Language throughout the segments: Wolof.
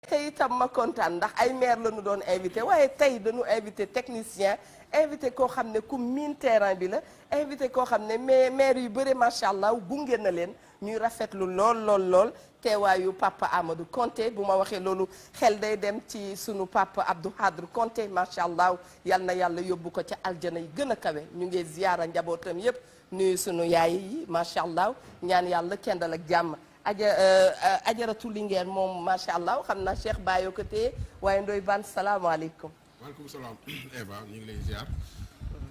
te itam ma kontaan ndax ay maire la ñu doon invité waaye tey dañu invité technicien invité koo xam ne ku miin terrain bi la invité koo xam ne maire yu bëre macha allah gunge na leen ñuy rafetlu lool teewaayu papa Amadou Konté bu ma waxee loolu xel day dem ci sunu papa Abdou Khadre Konté macha allah yal na yàlla yóbbu ko ca aljana yi gën a kawe ñu ngi ziyaara njabootam yépp nuyu sunu yaay yi macha allah ñaan yàlla kendal ak jàmm. ajaratu Linguère moom macha allah xam naa Cheikh Bayo ko téye waaye Ndoye Bane salaamaaleykum. waaleykum salaam Eva ñu ngi lay ziar.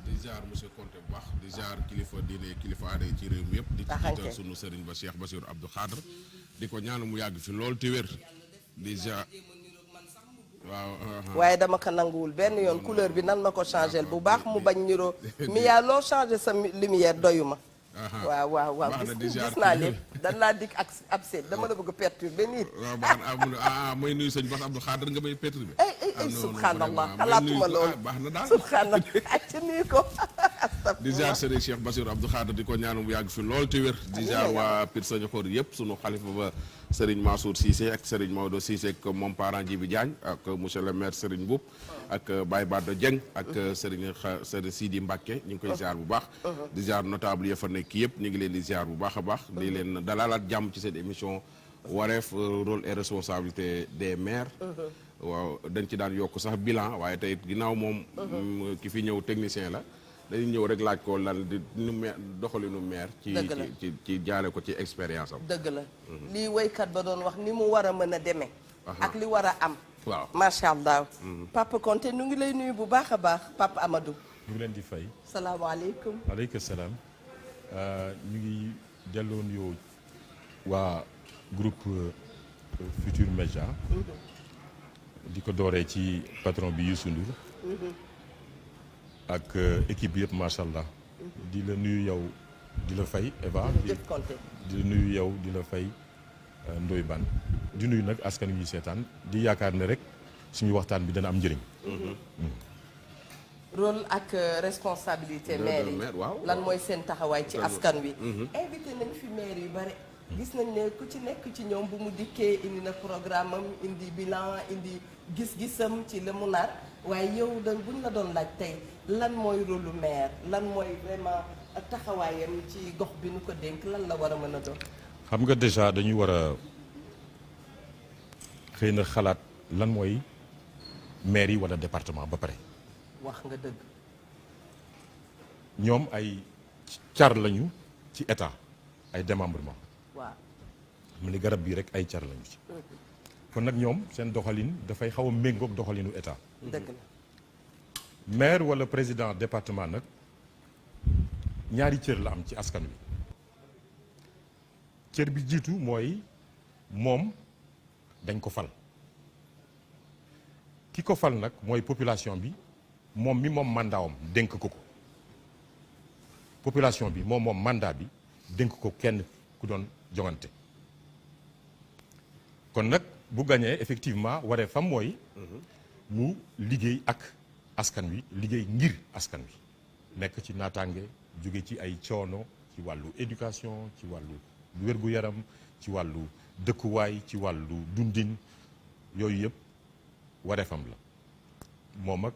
di ziar monsieur Konté bu baax di ziar kilifa diine kilifa aada yi ci réew mi yëpp. di ci jiital sunu sëriñ ba Cheikh Bassirou Abdou Khadre. di ko ñaanu mu yàgg fi lool te wér. di ziar waaw. waaye dama ko nanguwul benn yoon couleur bi nan ma ko changé bu baax mu bañ niroo mi yaa loo changé sa lumière doyuma. waaw gis naa lépp dan laa dikk ak ab seet dama la bëgg a perturbé nii. waaw baax na may nuyu sëñ Bass Abdou Khadre nga may perturbé. ay subhanallah xalaatuma loolu baax na daal subhanallah ak ci nuyu ko. di ziar sëriñ Cheikh Bassirou Abdou Khadre di ko ñaanu mu yàgg fi lool te wér. di ziar waa Pire Sañokor yëpp sunu xalifa ba Serigne Mansour Cissé ak Serigne Maodo Cissé ak moom parent Djibi Diagne ak monsieur le maire Serigne Mboup ak Baye Bado Dieng ak Serigne Sidi Mbacké ñu ngi koy ziar bu baax. di ziar notable ya fa nekk yëpp ñu ngi leen di ziar bu baax a baax. di leen dalalaat jàmm ci seen émission wareef rôle et responsabilité des maires. waaw dañ ci daan yokk sax bilan waaye tey ginnaaw moom. ki fi ñëw technicien la. dañuy ñëw rek laaj ko lan di nu doxalinu maire. ci jaale ko ci expérience am. dëgg la lii woykat ba doon wax ni mu war a mën a demee. ak li war a am. waaw macha allah. papa Konté ñu ngi lay nuyu bu baax a baax papa Amadou. ñu ngi leen di fay. salaamaaleykum. waaleykum salaam. ñu ngi delloo nuyoo waa groupe Futur Média. di ko dooree ci patron bi Youssou Ndour. ak équipe bi yëpp macha allah. di la nuyu yow di la fay Eva. di la nuyu yow di la fay Ndoye Bane. di nuyu nag askan wi seetaan di yaakaar ne rek suñu waxtaan bi dana am njëriñ. rôle ak responsabilité maire yi lan mooy seen taxawaay ci askan wi. invité nañ fi maire yu bare. gis nañ ne ku ci nekk ci ñoom bu mu dikkee indi na programme am indi bilan indi gis-gisam ci la mu nar waaye yow da buñ la doon laaj tey lan mooy rôle maire lan mooy vraiment taxawaayam ci gox bi nu ko dénk lan la war a mën a doon. xam nga déjà dañuy war a xëy na xalaat lan mooy maire yi wala département ba pare. wax nga dëgg. ñoom ay car lañu ci état ay démembrement. waaw. mu ni garab bii rek ay car lañu ci. kon nag ñoom seen doxalin dafay xaw a méngoog doxalinu état. dëgg la. maire wala président département nag ñaari cër la am ci askan wi. cër bi jiitu mooy moom dañ ko fal. ki ko fal nag mooy population bi moom mi moom mandaawam dénk ko ko. population bi moom mandat bi dénk ko kenn ku doon joŋante. kon nag bu gañee effectivement waree fam mooy mu liggéey ak askan wi liggéey ngir askan wi nekk ci naataange jóge ci ay coono ci wàllu éducation ci wàllu wér-gu-yaram ci wàllu dëkkuwaay ci wàllu dundin yooyu yëpp wareefam la moom ak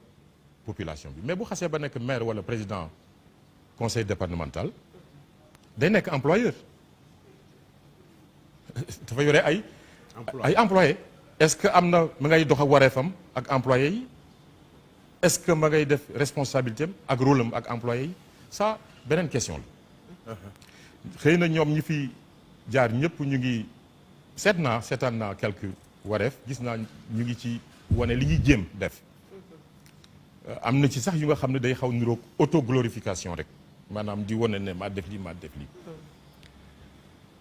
population bi mais bu xasee ba nekk maire wala président conseil départemental day nekk employeur dafa yore ay employé est-ce que am na ma ngay dox ak wareefam ak employé yi est-ce que ma ngay def responsabilité am ak rôle am ak employé yi ça beneen question la xëy na ñoom ñi fi jaar ñëpp ñu ngi seetaan naa quelques wareef gis naa ñu ngi ci wane li ñuy jéem def am na ci sax yu nga xam ne day xaw niroog autoglorification rek maanaam di wane ne maa def lii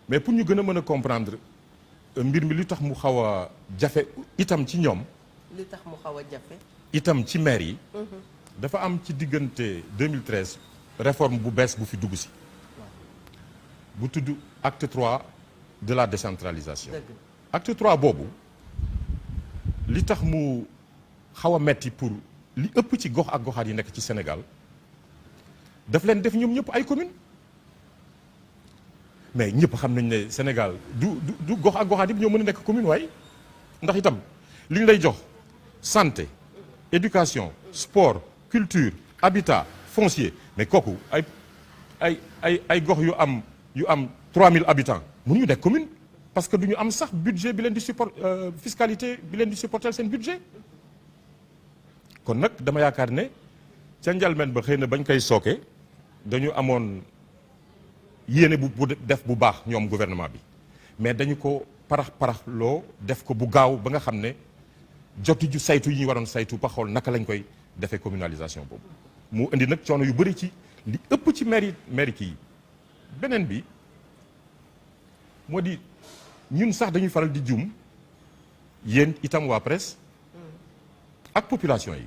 mais pour ñu gën a mën a comprendre mbir mi li tax mu xaw a jafe itam ci ñoom. li tax mu xaw a jafe. itam ci maire yi. dafa am ci diggante 2013 réforme bu bees bu fi dugg si. bu tudd acte 3 de la décentralisation. acte 3 boobu li tax mu xaw a metti pour li ëpp ci gox ak goxaat yi nekk ci Sénégal daf leen def ñoom ñëpp ay communes. mais ñëpp xam nañ ne Sénégal du gox ak goxaat yëpp ñoo mën a nekk commune waaye ndax itam li ñu lay jox santé éducation sport culture habitat foncier mais kooku ay gox yu am 3000 habitants mënuñu nekk commune parce que du ñu am sax budget bi leen di support fiscalité bi leen di supporter seen budget kon nag dama yaakaar ne ca njalmeen ba xëy na bañ koy sooke dañu amoon yéene bu def bu baax ñoom gouvernement bi mais dañu ko parax loo def ko bu gaaw ba nga xam ne jotu ju saytu yi ñu waroon saytu ba xool naka lañ koy defee communalisation boobu mu indi nag coono yu bëri ci li ëpp ci mairie kii beneen bi moo di ñun sax dañuy faral di juum yéen itam waa presse ak population yi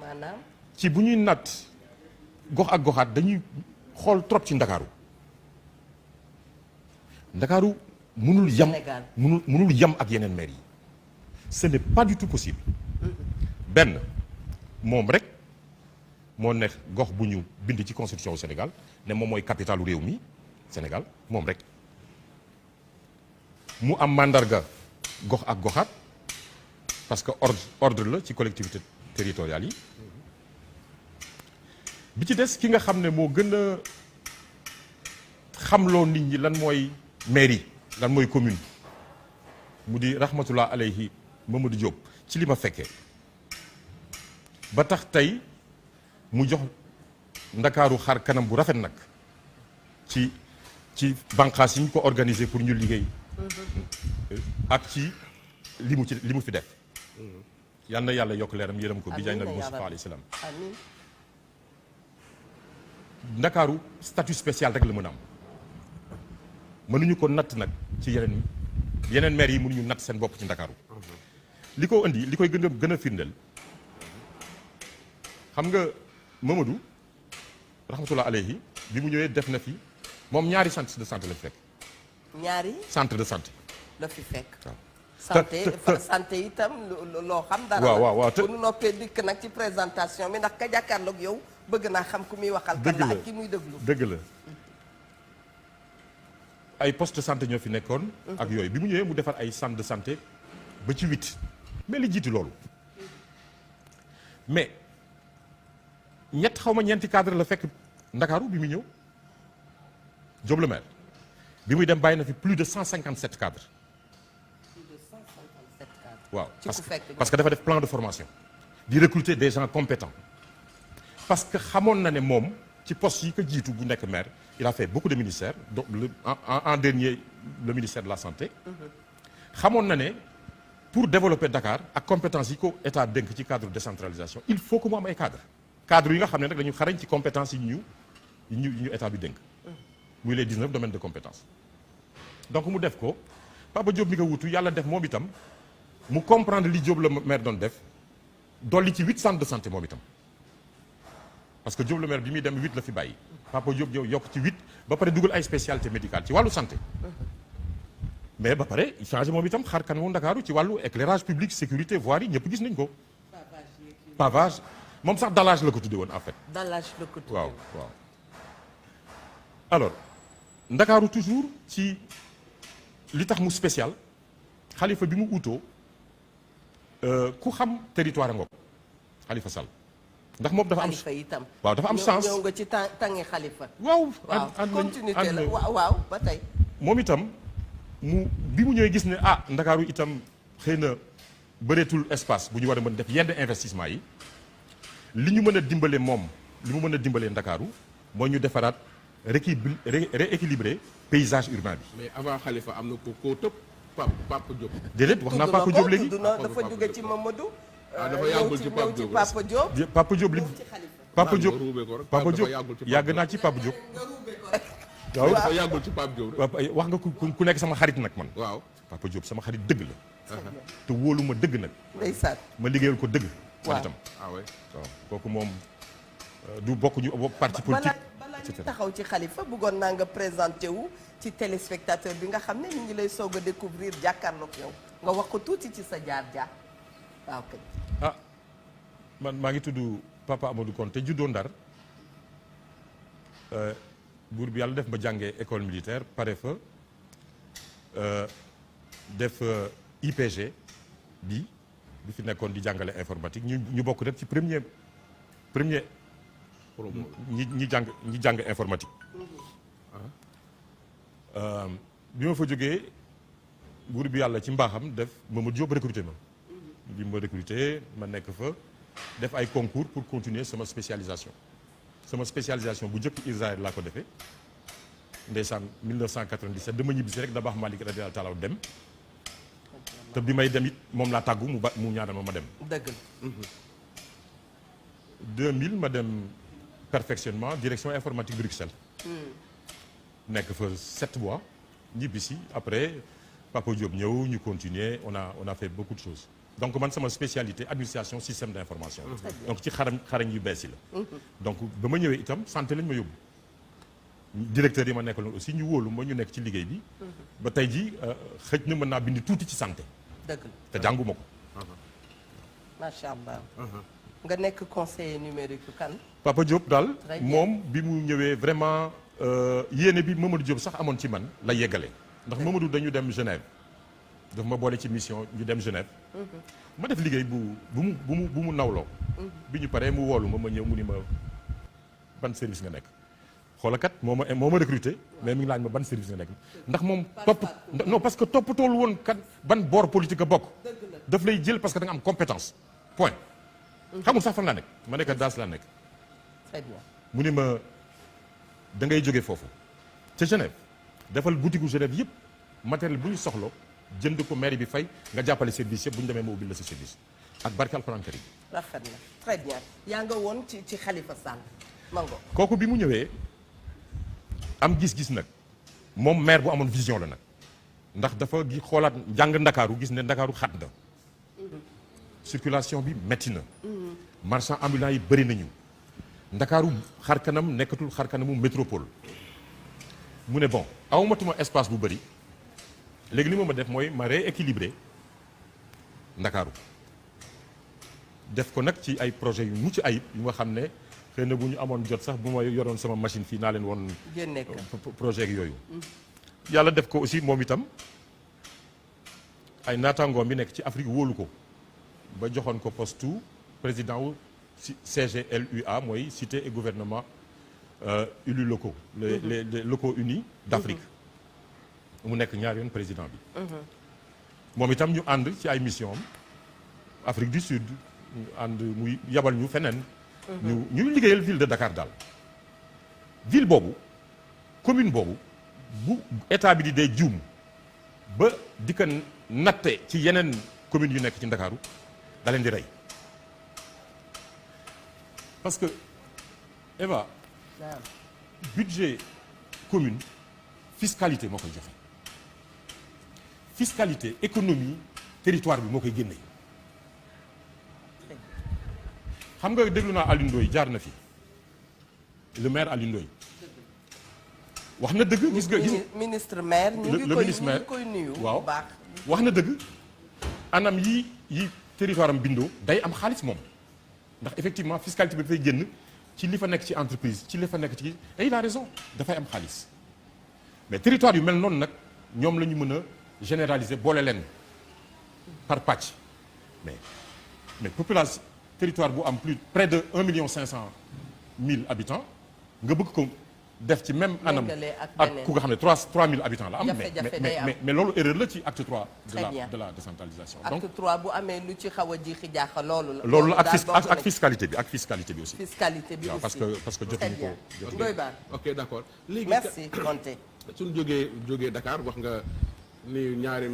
maanaam ci bu ñuy natt gox ak goxaat dañuy xool trop ci ndakaaru mënul yam ak yeneen maire yi ce n'est pas du tout possible benn moom rek moo nekk gox bu ñu bind ci constitution au Sénégal ne moom mooy capitalu réew mi Sénégal moom rek mu am mandarga gox ak goxaat parce que ordre la ci collectivité territoriales yi bi ci des ki nga xam ne moo gën a xamloo nit ñi lan mooy mairie lan mooy commune mu di rahmatullah alayhi Mamadou Diop ci li ma fekkee ba tax tey mu jox ndakaaru xar kanam bu rafet nag ci bànqaas yi ñu ko organiser pour ñu liggéey ak ci li mu fi def yal na yàlla yokk leeram yërëm ko bi jaay nabi Mustafa alayhi salaam ndakaaru statut spécial rek la mën a am mënuñu ko natt nag ci yeneen maire yi mënuñu natt seen bopp ci ndakaaru li ko indi li koy gën a firndeel xam nga Mamadou rahmatullah alayhi bi mu ñëwee def na fi moom ñaari centre de santé la fi fekk. ñaari centre de santé. la fi fekk. waaw santé itam loo xam dara. waaw bu nu noppee dikk nag ci présentation bi ndax ka jàkkaarloog yow bëgg naa xam ku muy waxal. dëgg la ak ki muy déglu. dëgg la ay poste de santé ñoo fi nekkoon. ak yooyu bi mu ñëwee mu defar ay centre de santé ba ci 8 mais li jiitu loolu mais. ñeenti cadre la fekk ndakaaru bi muy ñëw Diop le maire bi muy dem bàyyi na fi plus de 157 cadres. plus de 157 cadres. waaw ci parce que dafa def plan de formation di recruter des gens compétents parce que xamoon na ne moom ci poste yi ko jiitu bu nekk maire il a fait beaucoup de ministères donc en dernier le ministère de la santé. xamoon na ne pour développer Dakar ak compétence yi ko état dénk ci cadre de décentralisation il faut que mu am ay cadres. cadre yi nga xam ne nag dañu xarañ ci compétence yi ñu état bi dénk muy les 19 domaines de compétence donc mu def ko Papa Diop mi nga wutu yàlla def moom itam mu comprendre li Diop le maire doon def dolli ci 8 centres de santé moom itam parce que Diop le maire bi muy dem 8 la fi bàyyi Papa Diop yow yokk ci 8 ba pare dugal ay spécialité médicale ci wàllu santé mais ba pare changé moom itam xar kanamu Ndakaaru ci wàllu éclairage public sécurité voirie ñëpp gis nañ ko pavage moom sax dallage la ko tuddee woon en fait. dallage la ko tuddee waaw. alors ndakaaru toujours ci li tax mu spécial xalifa bi mu utoo ku xam territoire ngoog xalifa Sall ndax moom dafa am xalifa itam. waaw dafa am chance ñëw nga ci tàngi xalifa. waaw continuité la waaw ba tey. moom itam bi mu ñëwee gis ne ndakaaru itam xëy na bëreetul espace bu ñu war a mën def yenn investissement yi. li ñu mën a dimbale moom li mu mën a dimbalee ndakaaru mooy ñu defaraat rééquilibrer paysage urbain bi. mais avant Khalifa am na ko tëb Papa Diop. déedéet wax naa Papa Diop léegi dafa jóge ci Mamadou. dafa yàggul ci Papa Diop Papa Diop. Papa Diop li Papa Diop Papa Diop yàgg naa ci Papa Diop. waaw dafa yàggul ci Papa Diop. wax nga ku nekk sama xarit nag man. waaw Papa Diop sama xarit dëgg la. te wóolu ma dëgg nag. ndeysaan ma liggéeyal ko dëgg. waaw xaritam waaw kooku moom du bokk ñu parti politique. balaa ñu taxaw ci xalifa bëggoon naa nga présenté wu ci téléspectateur bi nga xam ne ñu ngi lay soog a découvrir jàkkaarloog yow nga wax ko tuuti ci sa jaar-jaar waaw kay. man maa ngi tudd Papa Amadou Konté juddoo Ndar buur bi yàlla def ma jàngee école militaire pare fa def IPG bi bi fi nekkoon di jàngale informatique ñu bokk rek ci premier ñi jàng informatique. bi ma fa jógee buur bi yàlla ci mbaaxam def Mamadou Diop recruté ma. bi ma recruté ma nekk fa def ay concours pour continuer sama spécialisation bu njëkk Israël laa ko defee ndeysaan 1997 dama ñibbisi rek da baax Malick radiyallahu taala dem te bi may dem it moom laa tàggu mu ñaanal ma dem. dëgg la. 2000 ma dem perfectionnement direction informatique Bruxelles. nekk fa 7 mois ñibbisi après Papa Diop ñëw ñu continuer on a fait beaucoup de choses. donc man sama spécialité administration système d'information. donc ci xarañ yu bees yi la. donc ba ma ñëwee itam santé lañ ma yóbbu. directeur yi ma nekkaloon aussi ñu wóolu ma ñu nekk ci liggéey bi. ba tey ji xëj na mën naa bind tuuti ci santé. dëgg la te jànguma ko. macha allah. nga nekk conseiller numérique kan. Papa Diop daal moom bi mu ñëwee vraiment yéene bi Mamadou Diop sax amoon ci man la yeggale. ndax Mamadou dañu dem Genève. daf ma boole ci mission ñu dem Genève. ma def liggéey bu mu nawloo. bi ñu paree mu woolu ma ñëw mu ni ma ban service nga nekk. xoolakat moo ma recruté mais mi ngi laaj ma ban service nga nekk ndax moom non parce que toppatool woon kat ban boor politique a bokk. daf lay jël parce que da nga am compétence point. xamul sax fan laa nekk ma nekk daas laa nekk. très bien. mu ni ma da ngay jóge foofu ca Genève defal boutique gu Genève yëpp matériel bu ñu soxla jënd ko mairie bi fay nga jàppale service yëpp bu ñu demee ma ubbil la sa service ak barke alxuraan karim. rafet na très bien yaa nga woon ci Khalifa Sall mango. kooku bi mu ñëwee am gis-gis nag moom maire bu amoon vision la nag ndax dafa xoolaat njàng ndakaaru gis ne ndakaaru xat na circulation bi metti na marchand ambulant yi bëri nañu ndakaaru xar kanam nekkatul xar kanamu métropole mu ne bon awmatuma espace bu bëri léegi li ma def mooy ma rééquilibrer ndakaaru def ko nag ci ay projets yu mucc ayib yu nga xam ne xëy na bu ñu amoon jot sax bu ma yoroon sama machine fii naa leen woon projet yooyu yàlla def ko aussi moom itam ay naataangoom bi nekk ci Afrique wóolu ko ba joxoon ko poste président wu CGLUA mooy cité et gouvernement élus locaux les locaux unis d'Afrique mu nekk ñaar yoon président bi moom itam ñu ànd ci ay mission am Afrique du Sud ñu ànd muy yabal ñu feneen ñu liggéeyal ville de Dakar daal ville boobu commune boobu bu état bi di dee juum ba di ko natte ci yeneen communes yu nekk ci Ndakaaru da leen di rey parce que Eva budget commune fiscalité moo koy joxe fiscalité économie territoire bi moo koy génne xam nga déglu naa Alioune Ndoye jaar na fi le maire Alioune Ndoye wax na dëgg gis nga ministre maire ñu ngi koy nuyu waaw bu baax wax na dëgg anam yi territoire am bindoo day am xaalis moom ndax effectivement fiscalité bi dafay génn ci li fa nekk ci entreprise ci li fa nekk ci et il a raison dafay am xaalis mais territoire yu mel noonu nag ñoom la ñu mën a généraliser boole leen par pàcc mais population territoire bu am plus près de 1,5 million habitants nga bëgg ko def ci même anam ak ku nga xam ne 3000 habitants la am mais loolu erreur la ci acte 3 de la décentralisation donc acte 3 bu amee lu ci xaw a jiixi jaaxa loolu la ak fiscalité bi aussi fiscalité bi waaw aussi parce que jotuñu ko Ndoye Bane ok d'accord léegi merci Konté suñu jógee Dakar wax nga ni ñaari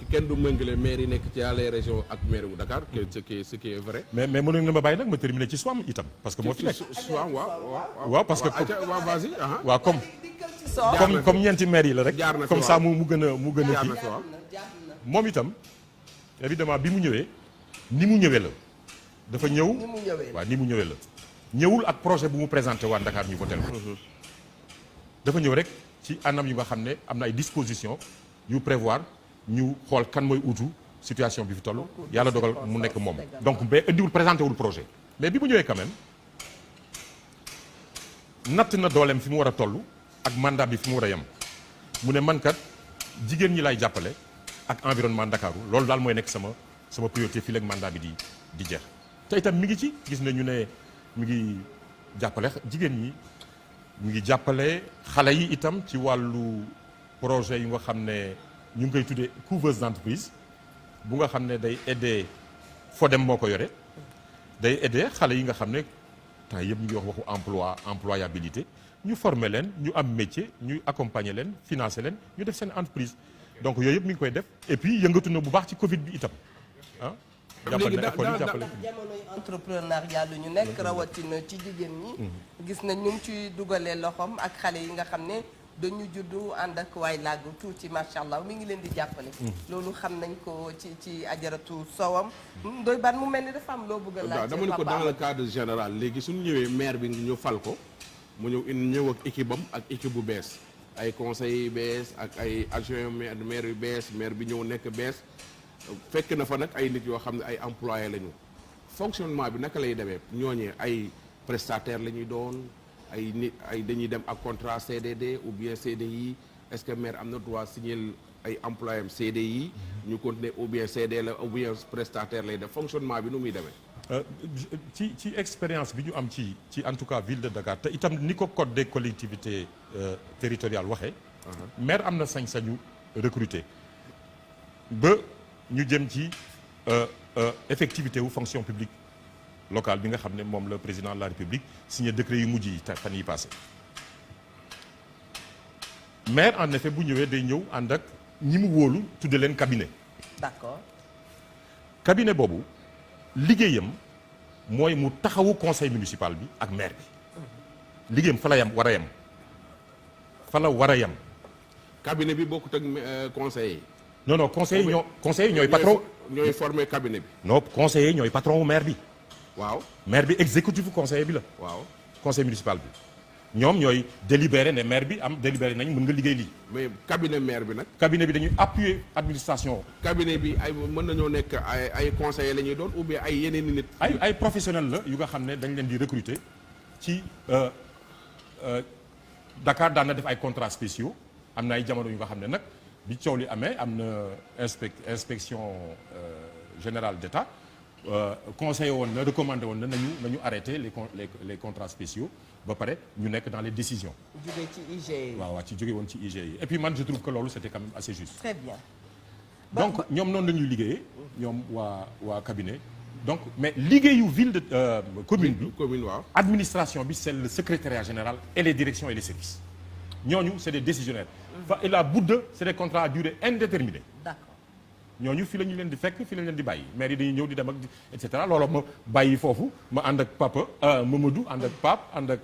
kenn du méngale maire yi nekk ci les régions ak maire bu Dakar ce qui est vrai. mais mënuñ na ma bàyyi nag ma terminer ci Soham itam parce que moo fi nekk. Soham waaw parce que vas-y waaw comme ñeenti maire yi la rek. comme ça mu gën a kii moom itam évidemment bi mu ñëwee ni mu ñëwee la dafa ñëw waaw ni mu ñëwee la ñëwul ak projet bu mu présenté waa Dakar ñu voté ko dafa ñëw rek ci anam yu nga xam ne am na ay dispositions yu prévoir ñu xool kan mooy utu situation bi fi toll yàlla dogal mu nekk moom donc ba indiwul présenté wul projet mais bi mu ñëwee quand même natt na dooleem fi mu war a toll ak mandat bi fi mu war a yem mu ne man kat jigéen ñi lay jàppale ak environnement Ndakaaru loolu daal mooy nekk sama sama priorité fii léegi mandat bi di jeex te itam mi ngi ci gis nañu ne mi ngi jàppale jigéen ñi mi ngi jàppale xale yi itam ci wàllu projet yu nga xam ne ñu ngi koy tuddee couveuse d'entreprise bu nga xam ne day aider Fodem moo ko yore day aider xale yi nga xam ne temps yëpp ñu ngi wax waxu employabilité ñu former leen ñu am métier ñu accompagner leen financer leen ñu def seen entreprise donc yooyu yëpp mi ngi koy def et puis yëngatu na bu baax ci Covid bi itam ah. jàppale na école yi jàppale jamonoy entrepreneuriat lu ñu nekk rawatina ci jigéen ñi. gis nañ ñu ngi ci dugalee loxoom ak xale yi nga xam ne dañu juddu ànd ak waay làggu tuuti macha allah mi ngi leen di jàppale. loolu xam nañ ko ci ajaratu sowam. doy ban mu mel ni dafa am loo bëgg a laaj. dama ne ko dans le cadre général léegi suñu ñëwee maire bi ñu fal ko mu ñëw ak équipe am ak équipe bu bees ay conseillers yu bees ak ay adjoints maire yu bees maire bi ñëw nekk bees. fekk na fa nag ay nit yoo xam ne ay employés lañu fonctionnement bi naka lay demee ñooñee ay prestataires la ñuy doon ay nit ay dañuy dem ak contrat CDD ou bien CDI est-ce que maire am na droit signer ay employés am CDI ñu continuer ou bien CD la ou bien prestataire lay def fonctionnement bi nu muy demee. ci expérience bi ñu am ci en tout cas ville de Dakar te itam ni ko code des collectivités territoriales waxee. maire am na sañ-sañu recruter ba. ñu jëm ci effectivité wu fonction publique locale bi nga xam ne moom la président de la République signé décret yu mujj yi fan yi passé maire en effet bu ñëwee day ñëw ànd ak ñi mu wóolu tudde leen cabinet. d'accord. cabinet boobu liggéeyam mooy mu taxawu conseil municipal bi ak maire bi liggéeyam fa la yam war a yem fa la war a yem. cabinet bi bokkut ak conseiller. non conseiller ñooy patron ñooy formé cabinet bi. non conseiller ñooy patron wu maire bi. waaw maire bi exécutif conseiller bi la. waaw conseil municipal bi ñoom ñooy délibéré ne maire bi am délibéré nañ mën nga liggéey lii. mais cabinet maire bi nag. cabinet bi dañuy appuyer administration. cabinet bi ay mën nañoo nekk ay conseillers la ñuy doon ou bien ay yeneen i nit. ay professionnels la yu nga xam ne dañ leen di recruter ci Dakar daan na def ay contrats spéciaux am na ay jamono yu nga xam ne nag. bi coow li amee am na inspection générale d'État conseillé woon na recommandé woon na nañu arrêter les contrats spéciaux ba pare ñu nekk dans les décisions. jóge ci IGE. waaw ci jóge woon ci IGE et puis man je trouve que loolu c'était quand même assez juste. très bien. donc ñoom noonu la ñuy liggéeyee ñoom waa cabinet donc mais liggéeyu ville de commune bi. commune waaw. administration bi c'est le secrétariat général et les directions et les services ñooñu c'est des décisionnaires. et la budde c'est des contrats à durée indéterminée. d'accord. ñooñu fi la ñu leen di fekk fi la ñu leen di bàyyi maire yi dañuy ñëw di dem ak et cetera loolu ma bàyyi foofu ma ànd ak papa Mamadou ànd ak Pape ànd ak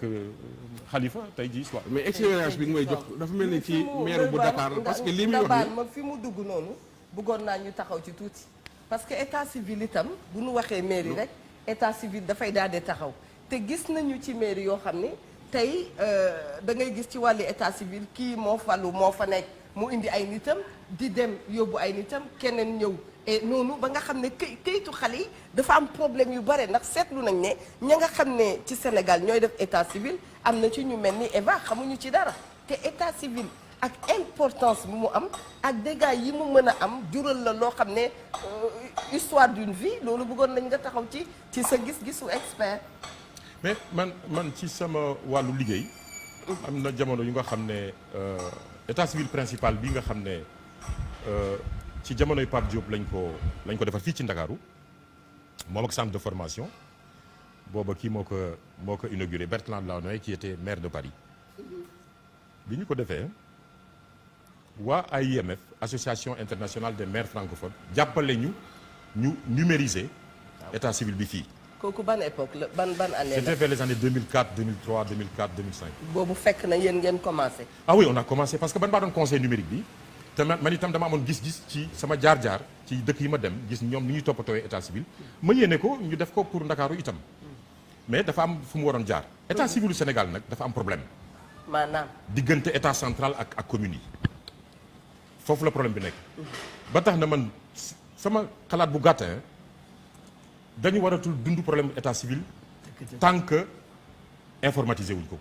Khalifa tey jii soir. mais expérience bi nga may jox dafa mel ni ci maire bu Dakar parce que li muy wax ma fi mu dugg noonu bëggoon naa ñu taxaw ci tuuti parce que état civil itam bu ñu waxee mairie rek état civil dafay daal di taxaw te gis nañu ci mairie yoo xam ne tey da ngay gis ci wàllu état civil kii moo falu moo fa nekk mu indi ay nitam di dem yóbbu ay nitam keneen ñëw et noonu ba nga xam ne këyitu xale yi dafa am problème yu bare ndax seetlu nañ ne ña nga xam ne ci Sénégal ñooy def état civil am na ci ñu mel ni Eva xamuñu ci dara te état civil ak importance bi mu am ak dégâts yi mu mën a am jural la loo xam ne histoire d'une vie loolu bëggoon nañ nga taxaw ci sa gis-gisu expert. mais man ci sama wàllu liggéey am na jamono yu nga xam ne état civil principal bi nga xam ne ci jamonoy Pape Diop lañ ko defar fii ci Ndakaaru moom ak centre de formation booba kii moo ko inauguré Bertrand Delanoë qui était maire de Paris bi ñu ko defee waa AIMF association internationale des maires francophones jàppale ñu numériser état civil bi fii. kooku ban époque la ban année la. C'était vers les années 2004 2003 2004 2005. boobu fekk na yéen ngeen commencé. ah oui on a commencé parce que ban maa doon conseil numérique bi te man itam dama amoon gis-gis ci sama jaar-jaar ci dëkk yi ma dem gis ñoom ni ñuy toppatooyee état civil ma yéene ko ñu def ko pour Ndakaaru itam mais dafa am fu mu waroon jaar. état civil du Sénégal nag dafa am problème. maanaam. diggante état central ak communes yi foofu la problème bi nekk. ba tax na man sama xalaat bu gàtt dañu waratul dund problème état civil tant que informatisé wuñ ko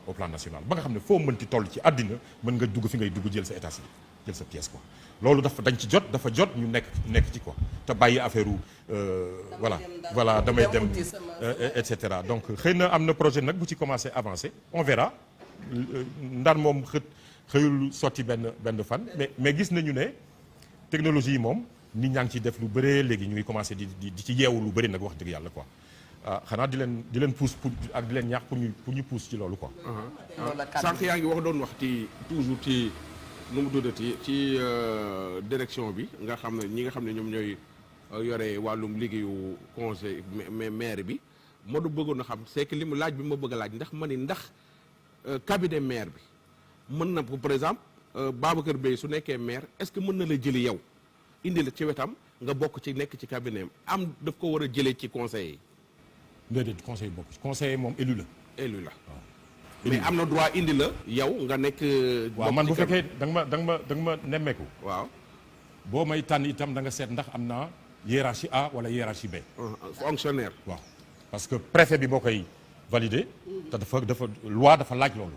au plan national ba nga xam ne foo mënti toll ci àddina mën nga dugg fi ngay dugg jël sa état civil jël sa pièce quoi loolu dafa dafa jot ñu nekk ci quoi te bàyyi affaire voilà damay dem et cetera donc xëy na am na projet nag bu ci commencé avancer on verra Ndar moom xëyul sotti benn fan mais gis nañu ne technologie yi moom nit ñaa ngi ciy def lu bëree léegi ñu ngi commencé di ci yeewu lu bëri nag wax dëgg yàlla quoi xanaa di leen pousse pour ak di leen ñaax pour ñu pousse ci loolu quoi. sànq yaa ngi doon wax ci toujours ci nu mu tuddati ci direction bi nga xam ne ñi nga xam ne ñoom ñooy yore wàllum liggéeyu conseil maire bi ma du bëggoon a xam c'est que li mu laaj bi ma bëgg a laaj ndax ma ni ndax cabinet maire bi mën na ko par exemple Babacar Beye su nekkee maire est-ce que mën na la jëli yow indi la ci wetam nga bokk ci nekk ci cabinet am daf ko war a jëlee ci conseil yi. déedéet conseil bokk ci conseiller moom élu la. élu la waaw. mais am na droit indi la yow nga nekk. waaw man bu fekkee da nga ma nemmeeku. waaw boo may tànn itam da nga seet ndax am naa hiérarchie A wala hiérarchie B. fonctionnaire. waaw parce que préfet bi boo koy valider. te dafa loi dafa laaj loolu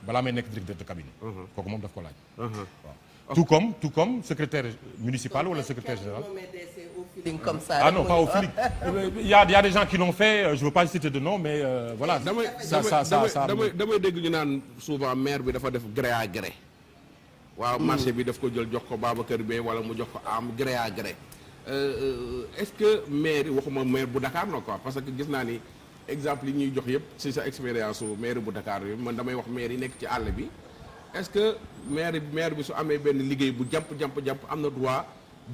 balaa may nekk directeur de cabinet. kooku moom daf ko laaj. waaw tout comme secrétaire municipal wala secrétaire général. Comme ça, ah non pas au feeling. Il y a des gens qui l'ont fait je veux pas citer de nom mais voilà. damay dégg ñu naan souvent maire bi dafa def gré à gré. waaw marché bi daf ko jël jox ko Babacar Beye wala mu jox ko am gré à gré. est-ce que maire waxuma maire bu Dakar la quoi parce que gis naa ni exemple yi ñuy jox yëpp ci sa expérience maire bu Dakar yi man damay wax maire yi nekk ci àll bi est-ce que maire bi su amee benn liggéey bu jàmp am na droit.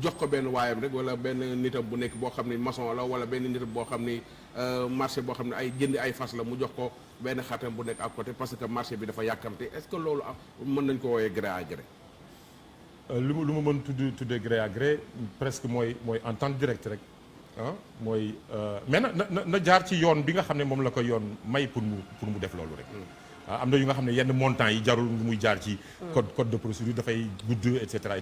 jox ko benn waayam rek wala benn nitam bu nekk boo xam ni maçon la wala benn nitam boo xam ni marché boo xam ne ay jënd ay fas la mu jox ko benn xatam bu nekk à côté parce que marché bi dafa yàkkamte est-ce que loolu mën nañ ko wooyee gré à gré. lu ma mën tuddee gré à gré presque mooy entente directe rek ah mooy mais na jaar ci yoon bi nga xam ne moom la ko yoon may pour mu def loolu rek. am na yu nga xam ne yenn montants yi jarul muy jaar ci code de procédure dafay gudd et cetera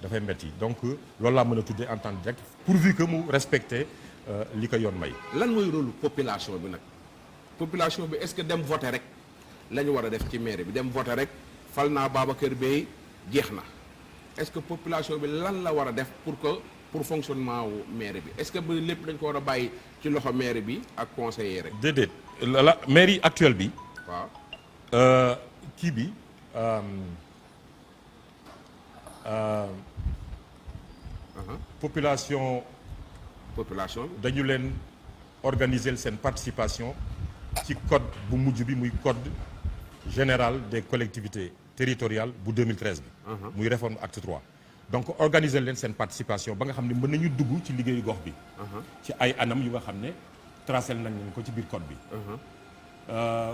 dafay metti donc loolu laa mën a tuddee entente directe pourvu que mu respecter li ko yoon may. lan mooy rôle population bi nag population bi est-ce que dem voter rek la ñu war a def ci mairie bi dem voter rek fal naa Babacar Beye jeex na est-ce que population bi lan la war a def pour fonctionnement wu mairie bi est-ce que ba lépp dañ ko war a bàyyi ci loxo mairie bi ak conseiller rek. déedéet la mairie actuelle bi. waaw kii bi population dañu leen organiser seen participation ci code bu mujj bi muy code général des collectivités territoriales bu 2013 bi. muy réforme acte 3. donc organiser leen seen participation ba nga xam ne mën nañu dugg ci liggéeyu gox bi. ci ay anam yu nga xam ne tracé nañ leen ko ci biir code bi.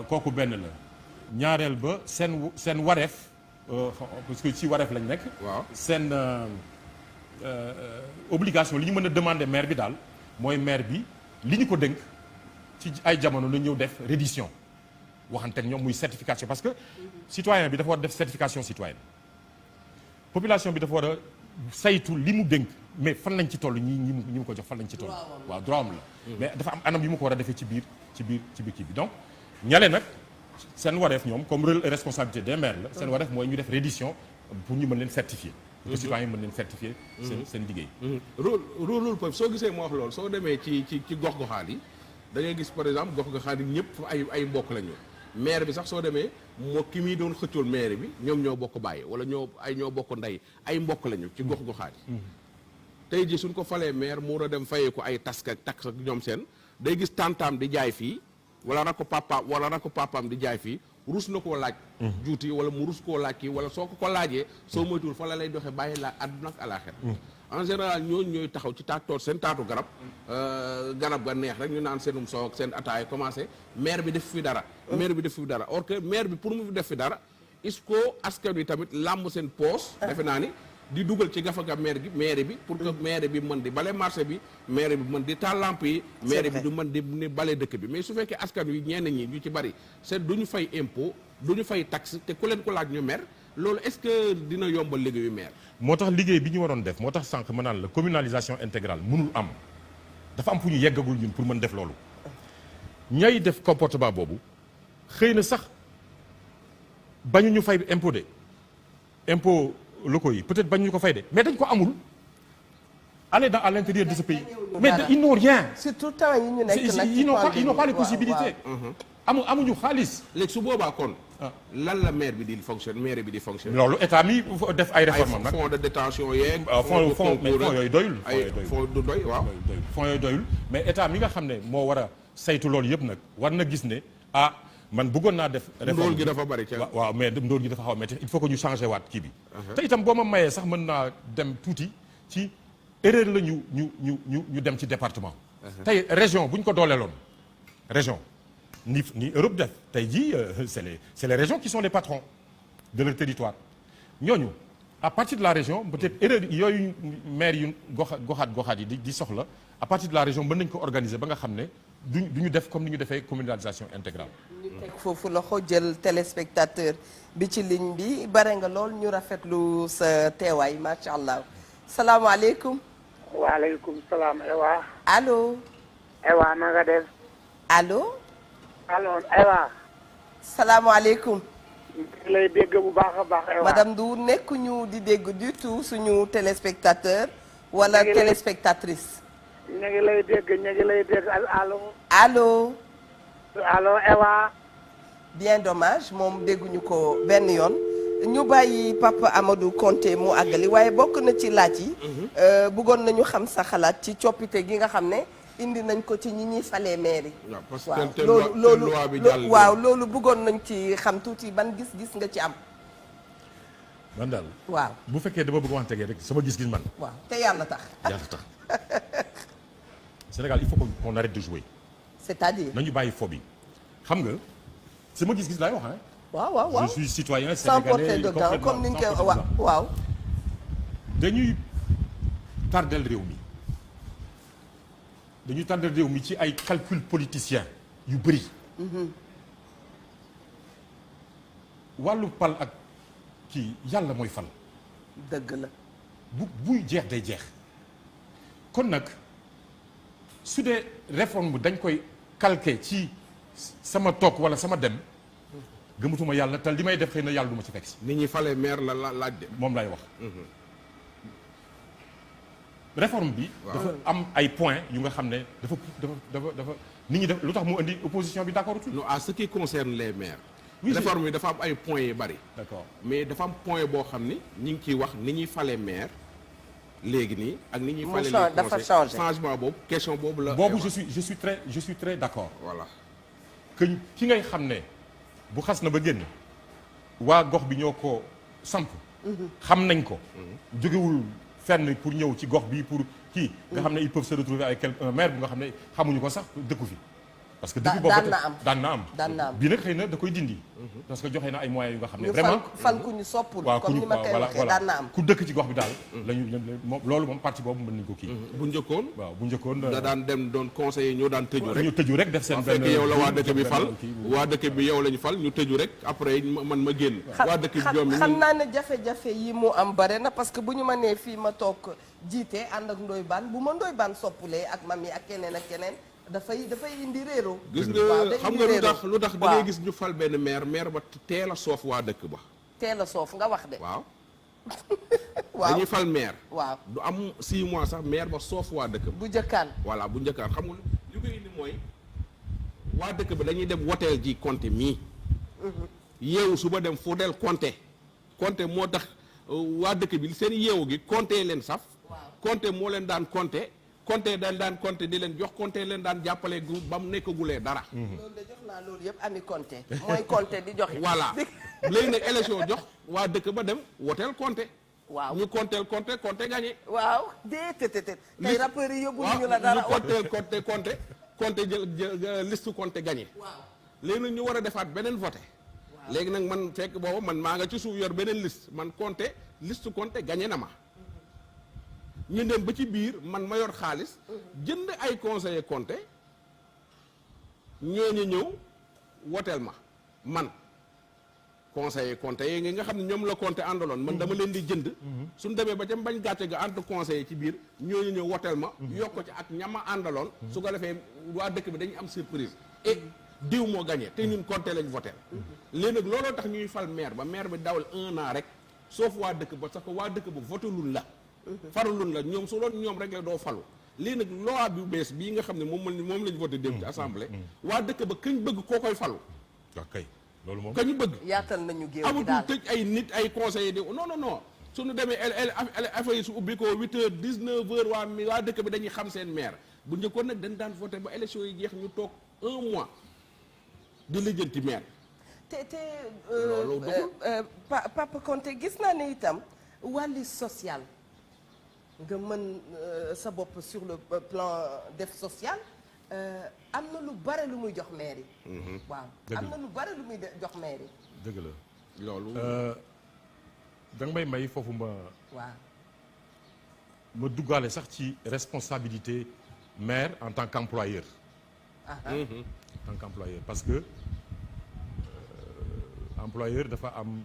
kooku benn la. ñaareel ba seen wareef parce que ci wareef lañ nekk. waaw seen obligation li ñu mën a demander maire bi daal mooy maire bi li ñu ko dénk ci ay jamono la ñëw def reddition waxante ak ñoom muy certification parce que citoyen bi dafa war a def certification citoyenne population bi dafa war a saytu li mu dénk mais fan lañ ci toll ñi mu ko jox fan lañ ci toll. waaw droit am la. mais dafa am anam yi mu ko war a defee ci biir kii bi donc ñale nag. seen wareef ñoom comme responsabilité des maires la seen wareef mooy ñu def reddition pour ñu mën leen certifier pour que citoyens mën leen certifier seen liggéey rôle peuple soo gisee moo wax loolu soo demee ci gox-goxaan yi da ngay gis par exemple gox-goxaan yi ñëpp ay mbokk lañu maire bi sax soo demee moo ki muy doon xëccool maire bi ñoom ñoo bokk bàyyi wala ñoo bokk ndey ay mbokk lañu ci gox-goxaan yi tey ji suñ ko falee maire mu war a dem fayee ko ay task ak ñoom seen day gis tantaam di jaay fii wala rakk papaam di jaay fii rus na koo laaj juuti wala mu rus koo laaj kii wala soo ko laajee soo moytuwul fa la lay doxee bàyyi laa àdduna ak alaaxira en général ñooñu ñooy taxaw ci seen taatu garab ga neex rek ñu naan seenum soow ak seen ataaya commencé maire bi def fi dara or que maire bi pour mu def fi dara est-ce que askan wi tamit làmb seen poos defe naa ni di dugal ci gafaga maire bi pour que maire bi mën di bale marché bi maire bi mën di taal lamp yi maire bi du mën di bale dëkk bi mais su fekkee askan wi ñenn ñi ñu ci bari c'est duñu fay impôt duñu fay taxe te ku leen ko laaj ñu maire loolu est-ce que dina yombal liggéeyu maire. moo tax liggéey bi ñu waroon def moo tax sànq ma naan la communalisation intégrale mënul am dafa am fu ñu yeggagul ñun pour mën def loolu ñay def comportement boobu xëy na sax bañu ñu fay impôt de impôt locaux yi peut-être bañ ñu ko fay de mais dañ ko amul aller à l'intérieur de ce pays mais ils n'ont rien. surtout temps yi ñu nekk nag ils n'ont pas les possibilités. amuñu xaalis. léegi su boobaa kon. lan la maire bi di fonctionner loolu état mi def ay réformes nag. fonds de détention yeeg. fonds yooyu doyul. fonds du doy waaw. fonds yooyu doyul mais état mi nga xam ne moo war a saytu loolu yëpp nag war na gis ne man bëggoon naa def. réforme ndóol gi dafa bari ca. waaw mais ndóol gi dafa xaw a métti il faut que ñu changer waat kii bi. te itam boo ma mayee sax mën naa dem tuuti ci erreur la ñu dem ci département. tey région bu ñu ko dooleeloon région. ni Europe def tey jii c'est les régions qui sont les patrons de leur territoire ñooñu à partir de la région peut-être erreur yooyu maire yu goxaat yi di soxla à partir de la région mën nañu ko organiser ba nga xam ne du ñu def comme ni ñu defee communalisation intégrale. ñu teg foofu loxo jël téléspectateur bi ci ligne bi bare nga lool ñu rafetlu sa teewaay macha allah salaamaaleykum. waaleykum salaam Ewa. allo. Ewa na nga def. allo. allo Ewa. salaamaaleykum. ñu ngi lay dégg bu baax a baax Ewa. madame Ndour nekkuñu di dégg du tout suñu téléspectateur. wala téléspectatrice. ñu ngi lay dégg allo. allo. allo Ewa. bien dommage moom dégguñu ko benn yoon. ñu bàyyi Papa Amadou Konté mu àggali waaye bokk na ci laaj yi. bëggoon nañu xam sa xalaat ci coppite gi nga xam ne. indi nañ ko ci ñi ñuy falee maire yi. waaw loolu bëggoon nañ ci xam tuuti ban gis-gis nga ci am. man daal. waaw bu fekkee dama bëgg wax tegee rek sama gis-gis man. waaw te yàlla tax. yàlla tax Sénégal il faut qu'on arrête de jouer. c'est-à-dire. nañu bàyyi fo bi xam nga sama gis-gis laay wax ah. waaw je suis citoyen sans sénégalais porter de gants comme ni nga koy waaw. dañuy tardel réew mi. dañuy tàndal réew mi ci ay calcul politicien yu bëri. wàllu pal ak kii yàlla mooy fal. dëgg la. buy jeex day jeex. kon nag su dee réforme dañ koy calquer ci sama toog wala sama dem gëmatuma yàlla te li may def xëy na yàlla du ma ci fekk si. nit ñi fale maire la laaj de. moom lay wax. réforme bi. dafa am ay points yu nga xam ne dafa nit ñi def lu tax mu indi opposition bi d'accord tout. non à ce qui concerne les maires. oui réforme bi dafa am ay points yu bari. d'accord mais dafa am point boo xam ni ñi ngi ciy wax ni ñuy fale maire léegi nii ak ni ñuy fale. dafa changé changement boobu question boobu la. boobu je suis très d'accord. voilà que ki ngay xam ne bu xas na ba génn waa gox bi ñoo ko samp. xam nañ ko. jógewul. fenn pour ñëw ci gox bi pour kii nga xam ne ils peuvent se retrouver avec un maire bu nga xam ne xamuñu ko sax dëkku fi parce que depuis boobu daan na am bii nag xëy na da koy dindi parce que joxe na ay moyens yu nga xam ne vraiment fal ku ñu soppul waaw comme ni ma koy waxee daan na am ku dëkk ci gox bi daal lañu moom loolu moom parti boobu mën nañ ko kii bu njëkkoon waaw bu njëkkoon da daan dem doon conseiller ñoo daan tëju rek ñu tëju rek def seen benn fekk yow la waa dëkk bi fal waa dëkk bi yow lañu fal ñu tëju rek après man ma génn waa dëkk bi ñoom xam naa ne jafe-jafe yi mu am bare na parce que bu ñu ma nee fii ma toog jiite ànd ak Ndoye Bane bu ma Ndoye Bane soppulee ak mami ak keneen ak keneen dafay indi réero. gis nga xam nga lu tax da ngay gis ñu fal benn maire ba teel a soof waa dëkk ba. teel a soof nga wax de. waaw. waaw dañuy fal maire. waaw du am 6 mois sax maire ba soof waa dëkk ba. bu njëkkaan. voilà bu njëkkaan xam nga li koy indi mooy waa dëkk ba dañuy dem woteel ji Konté mii. yeewu suba dem fu del Konté moo tax waa dëkk bi seen yeewu gi Konté leen saf. Konté moo leen daan Konté daan Konté di leen jox Konté leen daan jàppale gu ba mu nekkagulee dara. loolu de jox naa loolu yëpp ami Konté mooy Konté di joxe. voilà léegi nag élection jox waa dëkk ba dem woteel Konté. waaw ñu konteel Konté gagné. waaw déedéet tey rappeurs yi yóbbu ñu la dara. ñu konteel Konté jël liste Konté gagné. waaw léegi nag ñu war a defaat beneen voté. léegi nag man fekk booba man maa nga ci suuf yor beneen liste man liste Konté gagné na ma. ñu dem ba ci biir man ma yor xaalis jënd ay conseiller Konté ñooñu ñëw woteel ma man conseiller Konté yi nga xam ne ñoom la Konté àndaloon man dama leen di jënd suñ demee ba ca bañ gàcce ga entre conseiller ci biir ñooñu ñëw woteel ma yokk ci ak ñama àndaloon su ko defee waa dëkk bi dañuy am surprise et diw moo gagné te ñun Konté lañ voteel léegi nag looloo tax ñuy fal maire ba maire bi dawal 1 an rek sauf waa dëkk ba sax waa dëkk ba votelul la faralul la ñoom su doon ñoom rek la doo falu lii nag loi bu bees bii nga xam ne moom lañ voté dem ci assemblée waa dëkk ba kañ bëgg koo koy falu waaw kay loolu moom kañu bëgg yaatal nañu géew gi amatul daal tëj ay nit ay conseillers de non suñu demee affaire yi su ubbi ko 8h 19h waa dëkk bi dañuy xam seen maire bu njëkkoon nag dañ daan voté ba élection yi jeex ñu toog 1 mois di lijjanti maire te loolu doxul. Papa Konté gis naa ne itam wàllu social nga mën sa bopp sur le plan def social am na lu bare lu muy jox maire yi waaw am na lu bare lu muy jox maire yi dëgg la loolu da nga may foofu ma duggaale sax ci responsabilité maire en tant qu'employeur en tant qu'employeur parce que employeur dafa am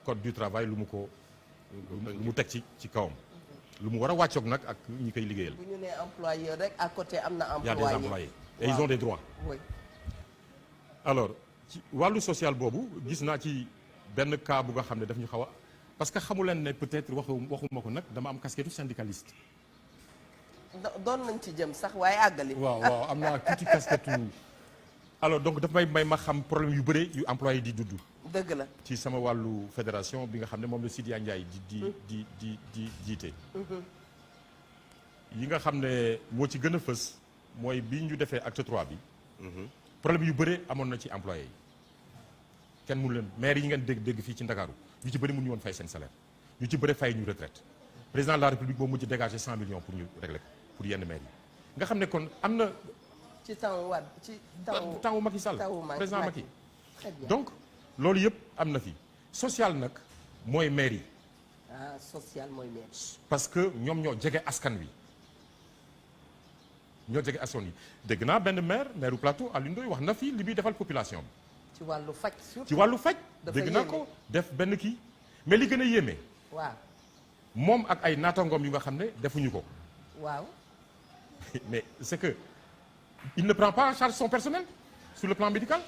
code du travail lu mu teg ci kawam lu mu war a wàccoog nag ak ñi koy liggéeyal. bu ñu nee employeur rek à côté am na y a des employés et ils ont des droits. oui. alors ci wàllu social boobu gis naa ci benn cas bu nga xam ne daf ñu xaw a parce que xamu leen ne peut-être waxuma ko nag dama am casquette syndicaliste. doon nañ ci jëm sax waaye àggali. waaw am naa tuuti casquette. alors donc daf may ma xam problème yu bëre yu employé di dudd. dëgg la ci sama wàllu fédération bi nga xam ne moom la Sidia Ndiaye di jiite. yi nga xam ne moo ci gën a fës mooy bi ñu defee acte 3 bi. problème yu bëre amoon na ci employé yi. kenn mënu leen maire yi ngeen dégg fii ci Ndakaaru ñu ci bëri mënuñu woon fay seen salaire ñu ci bëri fay ñu retraite président de la république boo mujj dégager 100 millions pour ñu régler ko pour yenn maire yi nga xam ne kon am na. ci temps Wade ci temps Macky Sall président Macky. très bien donc loolu yëpp am na fi social nag mooy maire yi. social mooy maire. parce que ñoom ñoo jege askan wi dégg naa benn maire plateau Alioune Ndoye wax na fi li muy defal population bi. ci wàllu faj surtout ci wàllu faj. dégg naa ko def benn kii mais li gën a yéeme. waaw moom ak ay naatangoom yu nga xam ne defuñu ko. waaw. mais c'est que il ne prend pas en charge son personnel sur le plan médical.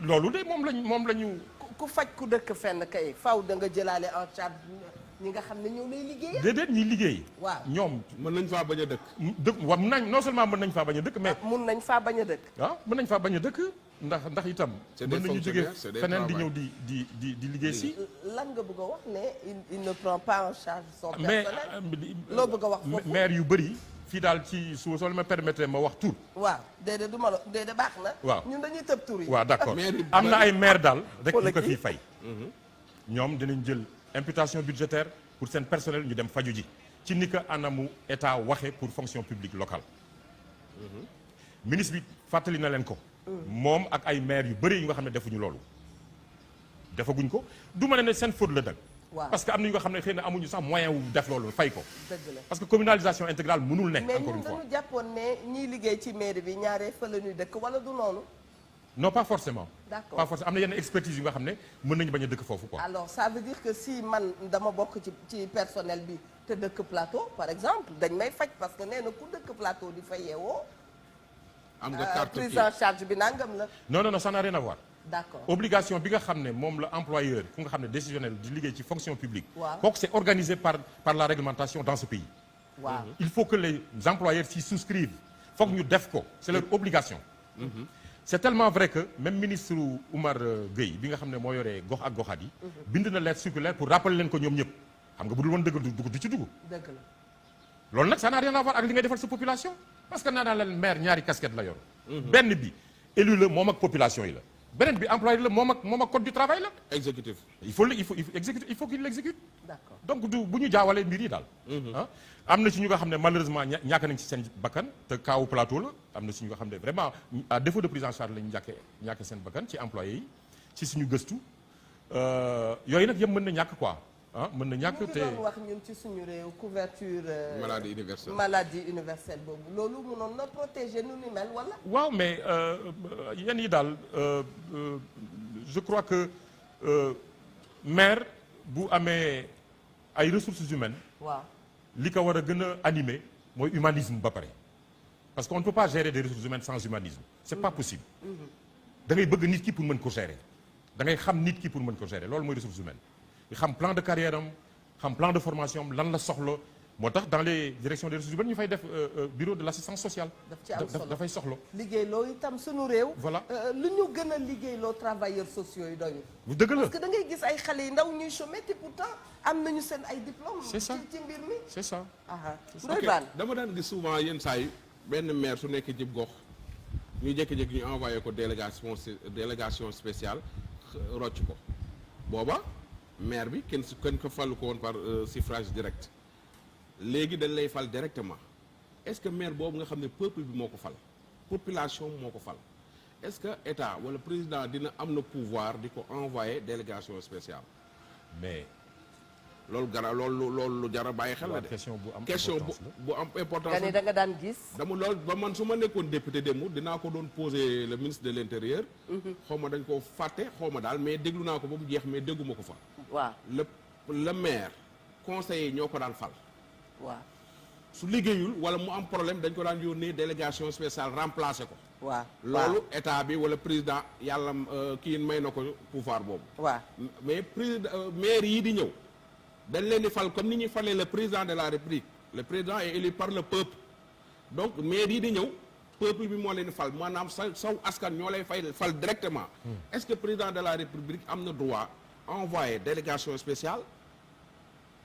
loolu de moom la ñu. ku faj ku dëkk fenn kay faw da nga jëlaale en charge ñi nga xam ne ñoo lay liggéey. déedéet ñi liggéey. waaw ñoom. mën nañ faa bañ a dëkk. waaw non seulement mën nañ faa bañ a dëkk mais. mun nañ faa bañ a dëkk. ah mën nañ faa bañ a dëkk ndax itam. c'est des mën nañu jógee fonctionnaires, c'est des feneen di travailleurs. ñëw di liggéey si. lan nga bëgg a wax ne il ne prend pas en charge son mais personnel. loo bëgg a wax foofu maire yu bëri fii daal ci soo ma permettre ma wax tur. waaw déedéet du ma la déedéet baax na. waaw ñun dañuy tëb tur yi. waaw d'accord maire yu am na bëri. ay maire daal rek ñu ko kii. fii fay. ñoom dinañ jël imputation budgétaire pour seen personnel ñu dem faju ji ci ni ko anamu état waxe pour fonction publique locale. ministre bi fàttali na leen ko. moom ak ay maire yu bëri yu nga xam ne defuñu loolu. defaguñ ko du ma ne seen faute la nag. waaw parce que am na yu nga xam ne xëy na amuñu sax moyen wu def loolu fay ko. dëgg la parce que communalisation intégrale mënul ne. mais encore ñun une fois dañu jàppoon ne ñiy liggéey ci mairie bi ñaaree fa la ñuy dëkk wala du noonu. non pas forcément. D'accord. pas forcément am na yenn expertise yu nga xam ne mën nañu bañ a dëkk foofu quoi. alors ça veut dire que si man dama bokk ci personnel bi te dëkk plateau par exemple dañ may faj parce que nee na ku dëkk plateau di fa yeewoo. am nga carte prise kii. en charge bi nangam la. non ça n'a rien à voir. d'accord obligation bi nga xam ne moom la employeur ku nga xam ne décisionnel di liggéey ci fonction publique. Waaw. kooku c'est organisé par la réglementation dans ce pays. waaw il faut que les employeurs s'y souscrivent foog ñu def ko c'est leur obligation. c'est tellement vrai que même ministre Oumar Gueye bi nga xam ne moo yoree gox ak goxaat yi. bind na lettre circulaire pour rappeler leen ko ñoom ñëpp xam nga bu dul woon dëgg du ci dugg. dëgg la. loolu nag ça n'a rien à voir ak li ngay defal sa population parce que naa leen maire ñaari casquette la yor. benn bi élu la moom ak population yi la. beneen bi employé la moom ak code du travail la. exécutif. il faut exécuter il faut qu'il l'exécute. d'accord donc bu ñu jaawalee mbir yi daal. ah am na ci ñu nga xam ne malheureusement ñàkk nañ ci seen bakkan te kaawu plateau la am na ci ñu nga xam ne vraiment à défaut de prise en charge lañu ñàkk seen bakkan ci employés yi ci suñu gëstu yooyu nag yëpp mën na ñàkk quoi ah mën na ñàkk te. ñu ngi doon wax ñun ci suñu réew couverture. maladie universelle. maladie universelle boobu loolu mënoon na protéger nu ni mel wala. waaw mais yenn yi daal je crois que maire bu amee ay ressources humaines. waaw li ko war a gën a animer mooy humanisme ba pare parce qu'on ne peut pas gérer des ressources humaines sans humanisme c'est pas possible da ngay bëgg nit ki pour mën ko gérer da ngay xam nit ki pour mën ko gérer loolu mooy ressources humaines xam plan de carrière am xam plan de formation am lan la soxla moo tax dans les directions des ressources humaines ñu fay def bureau de l'assistance sociale. daf ci am solo dafay soxla. liggéeyloo itam sunu réew. voilà lu ñu gën a liggéeyloo travailleurs sociaux yi doyul. bu dëgg la parce que da ngay gis ay xale yi ndaw ñuy chômer te pourtant am nañu seen ay diplômes. C'est ça. ci mbir mi. c'est ça. Ndoye ok Bane. dama daan gis souvent yenn saa yi benn maire su nekkee ci gox ñu jékki-jékki ñu envoyé ko délégation spéciale rocc ko booba maire bi kenn ko falu ko woon par suffrage direct léegi dañ lay fal directement est-ce que maire boobu nga xam ne peuple bi moo ko fal population moo ko fal est-ce que état wala président dina am na pouvoir di ko envoyé délégation spéciale mais. loolu loolu lu jar a bàyyi xel la de. question bu am question importance la. bu am importance nga ne da nga daan gis. dama loolu ba man su ma nekkoon député démb dinaa ko doon poser le ministre de l'intérieur. xaw ma dañ ko fàtte xaw ma daal mais déglu naa ko ba mu jeex mais dégguma ko fa. waaw le maire conseiller ñoo ko daan fal. waaw su liggéeyul wala mu am problème dañ ko daan yónnee délégation spéciale remplacer ko. waaw loolu état bi wala président yàlla kii may na ko pouvoir boobu. waaw mais président maire yi di ñëw. dañ leen di fal comme ni ñuy falee le président de la république le président est élu par le peuple donc maire yi di ñëw peuple bi moo leen di fal maanaam saw askan ñoo lay fal directement. Est-ce que président de la république am na droit envoyer délégation spéciale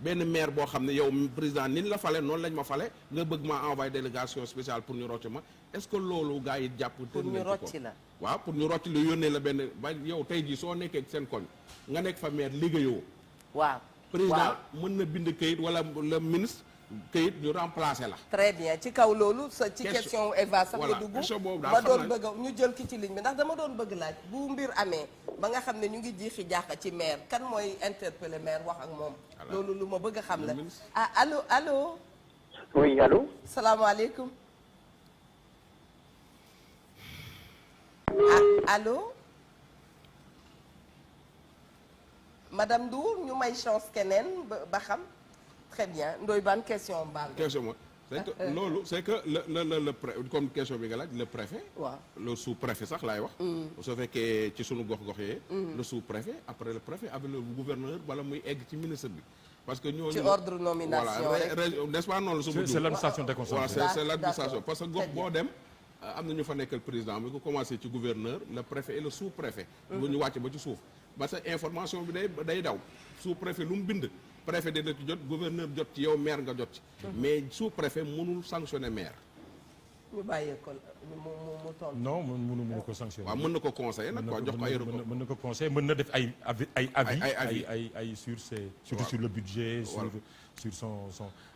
benn maire boo xam ne yow président ni la fale noonu lañ ma fale nga bëgg maa envoyer délégation spéciale pour ñu rocc ma est-ce que loolu gars yi jàpp. pour ñu rocci la waaw pour ñu rocc lu yónnee la benn ba yow tey jii soo nekkee seen koñ nga nekk fa maire liggéeyoo. waaw. président mën na bind kayit wala le ministre kayit ñu remplacer la. très bien ci kaw loolu sa ci question Eva sax nga dugg question boobu daal ma doon xam bëgg ñu jël ki ci ligne bi ndax dama doon bëgg laaj bu mbir amee ba nga xam ne ñu ngi jiixi jaaxa ci maire kan mooy interpeller maire wax ak moom. loolu lu ma bëgg a xam la ah allo. oui allo. salaamaaleykum. allo. Madame Ndour ñu may chance keneen ba xam très bien Ndoye Bane question mbaal. question mo c'est que loolu c'est que le comme question bi nga laaj le préfet. waaw le sous-préfet sax laay wax. soo fekkee ci sunu gox-gox yee. le sous-préfet après le préfet avec le gouverneur wala muy egg ci ministre bi. parce que ñooñu ci ordre nomination rek voilà n'est-ce pas noonu la. c'est l'administration déconcentrée. voilà c'est l'administration parce que gox boo dem. am na ñu fa nekkal président bi ko commencé ci gouverneur le préfet et le sous-préfet. bu ñu wàcc ba ci suuf. parce que information bi day daw sous-préfet lu mu bind préfet dina ci jot gouverneur jot ci yow maire nga jot ci. mais sous-préfet mënul sanctionner maire. ñu bàyyee ko mu toll. non mënu ko sanctionner. waaw mën na ko conseiller nag quoi jox ko ay recours. mën na ko conseiller mën na def ay avis sur ses surtout sur le budget. sur son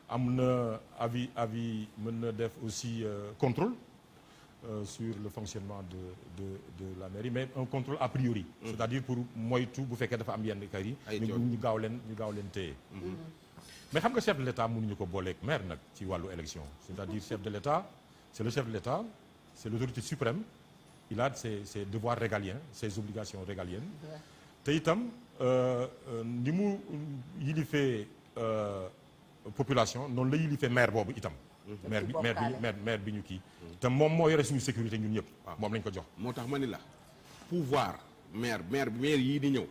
am na avis mën na def aussi contrôle. Sur le fonctionnement de la mairie mais un contrôle a priori. C'est-à-dire pour moytu bu fekkee dafa am yenn kër yi. ñu gaaw leen téye. mais xam nga chef de l'État mënuñu ko booleeg maire nag ci wàllu élection c'est-à-dire chef de l'État c'est le chef de l'État c'est l'autorité suprême il a ses devoirs régaliens ses obligations régaliennes. te itam ni mu yilifee population noonu la yilifee maire boobu itam. maire bi ñu kii. te moom moo yore suñu sécurité ñun ñëpp. moom lañ ko jox. moo tax ma ni la pouvoir maire yii di ñëw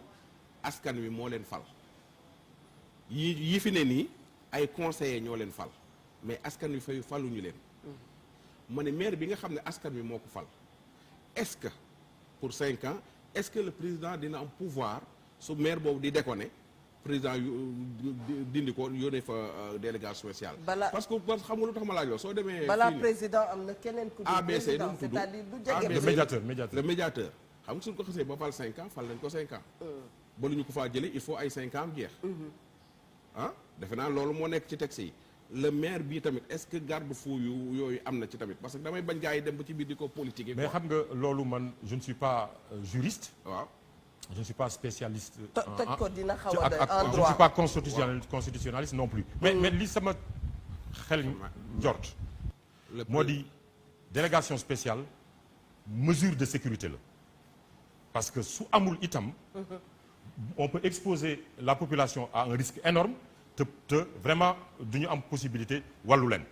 askan wi moo leen fal yii fi ne nii ay conseillers ñoo leen fal mais askan wi fay faluñu leen. ma ne maire bi nga xam ne askan wi moo ko fal est-ce que pour 5 ans est-ce que le président dina am pouvoir su maire boobu di déconner. président dindi ko yónnee fa délégation spéciale. parce que xam nga lu tax ma laaj loolu soo demee. balaa président am na keneen ku. ABC nu mu tudd c'est-à-dire du jege. le médiateur xam nga suñ ko xasee ba fal 5 ans fal nañ ko 5 ans. ba lu ñu ko faa jëlee il faut ay 5 ans jeex. defe naa loolu moo nekk ci texte yi. le maire bii tamit est-ce que garde-fou yooyu am na ci tamit parce que damay bañ gars yi dem ba ci biir di ko politique. mais xam nga loolu man je ne suis pas juriste. waaw. je ne suis pas spécialiste. toj ko dina xaw a je ne suis pas constitutionnaliste non plus. mais li sama xel njort. moo di délégation spéciale mesure de sécurité la. parce que su amul itam. on peut exposer la population à un risque énorme te vraiment du ñu am possibilité wàllu leen.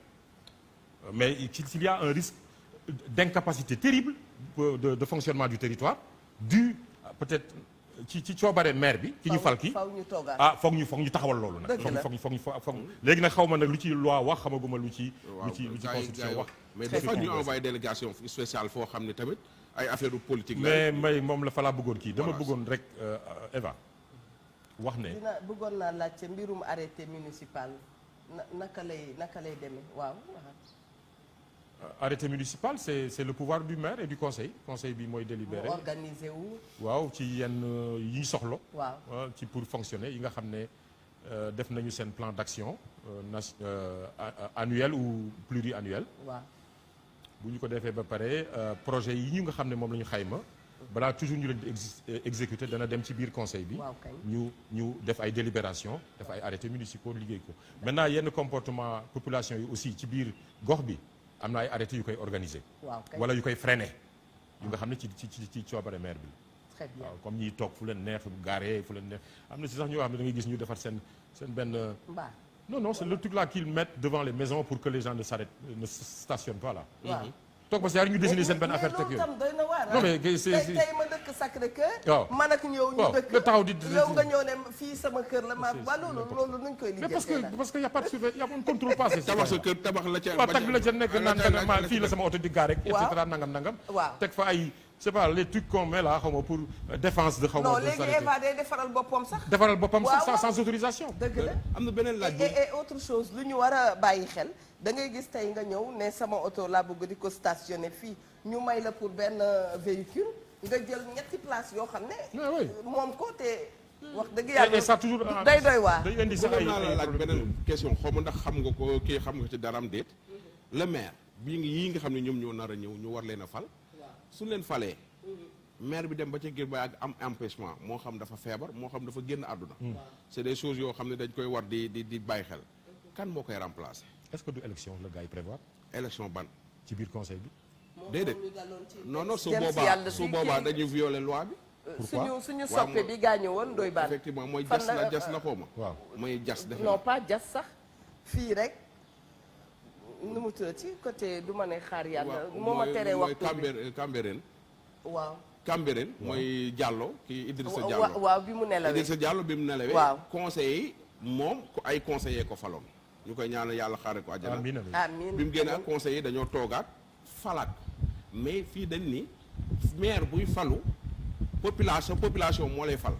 mais s'il y a un risque d'incapacité terrible de fonctionnement du territoire dû peut-être ci coobare maire bi ki ñu fal ki faw ñu toogaat. ah foog ñu taxawal loolu nag. Dëgg la foog léegi nag xaw ma nag lu ci loi wax xamaguma lu ci constitution wax. mais dafa ñu envoyé délégation spéciale foo xam ne tamit ay affaire politique la. mais moom la fa laa bëggoon kii dama bëggoon rek Eva wax ne. bëggoon naa laajte mbirum arrêté municipal naka lay demee waaw. Arrêté municipal c'est le pouvoir du maire et du conseil bi mooy délibéré. mu organisé wu. waaw ci yenn yi ñu soxla. waaw ci pour fonctionner yi nga xam ne def nañu seen plan d'action annuel ou pluriannuel. waaw bu ñu ko defee ba pare projet yi ñu nga xam ne moom la ñu xayma. balaa toujours ñu leen di exécuter dana dem ci biir conseil bi. waaw kay ñu def ay délibération def ay arrêtés municipaux liggéey ko. maintenant yenn comportement population yi aussi ci biir gox bi. am na ay arrêtés yu koy organiser. waaw kay wala yu koy freiner. yu nga xam ne ci coobare maire bi. très bien waaw comme ñiy toog fu leen neex gaare fu leen neex am na si sax ñoo xam ne da ngay gis ñu defar seen benn. mbaa. non c'est le truc là qu'ils mettent devant les maisons pour que les gens ne stationnent pas là. waaw toog ba si ñu dessiner seen benn affaire teg mais loolu tam doy na waar. non mais tey ma dëkk Sacré-Cœur. waaw man ak ñëw ñu dëkk. nga taxaw di yow nga ñëw ne fii sama kër la ma ba loolu nuñ koy mais liggéey. parce que y a pas de surveillance y a un contrôle pas. tabax sa kër tabax la ca. waaw tag bi la ca nekk naan danga ma fii la sama oto di gaare rek. et waaw cetera nangam. waaw teg fa ay c'est pas les trucs qu'on met là xaw ma pour défense de xaw ma. non léegi Eva day defaral boppam sax. defaral boppam waaw sax sans autorisation. dëgg la am na beneen laaj bu et autre chose lu ñu war a bàyyi xel da ngay gis tey nga ñëw ne sama oto laa bëgg di ko stationné fii ñu may la pour benn véhicule nga jël ñetti place yoo xam ne. moom ko te wax dëgg yàlla. et ça toujours day doy waar. day indi sax ay naa la laaj beneen question xaw ma ndax xam nga ko kii xam nga ci daram déet. le maire yii nga xam ne ñoom ñoo nar a ñëw ñu war leen a fal. su leen falee. maire bi dem ba ca gir ba ak am empêchement moo xam dafa feebar moo xam dafa génn àdduna. c'est des choses yoo xam ne dañ koy war di bàyyi xel. kan moo koy remplacer. est-ce que du élection la gars yi prévoir. élection ban. ci biir conseil bi. déedéet non su boobaa dañuy violer loi bi. pourquoi suñu soppe bi gaañu woon doy baan. effectivement mooy jas la xaw ma. waaw mooy jas def non pas jas sax fii rek nu mu tudd ci côté du ma ne xaar yàlla. moo ma teree waxtu bi Cambérène. waaw. Cambérène mooy Diallo kii Idrissa Diallo. waaw bi mu nelawee Idrissa Diallo bi mu nelawee. waaw conseillers yi moom ay conseillers ko faloon. ñu koy ñaanal yàlla xaare ko àjjana. amiin bi mu génnee ak conseillers yi dañoo toogaat falaat mais fii dañ ni maire buy falu population moo lay fal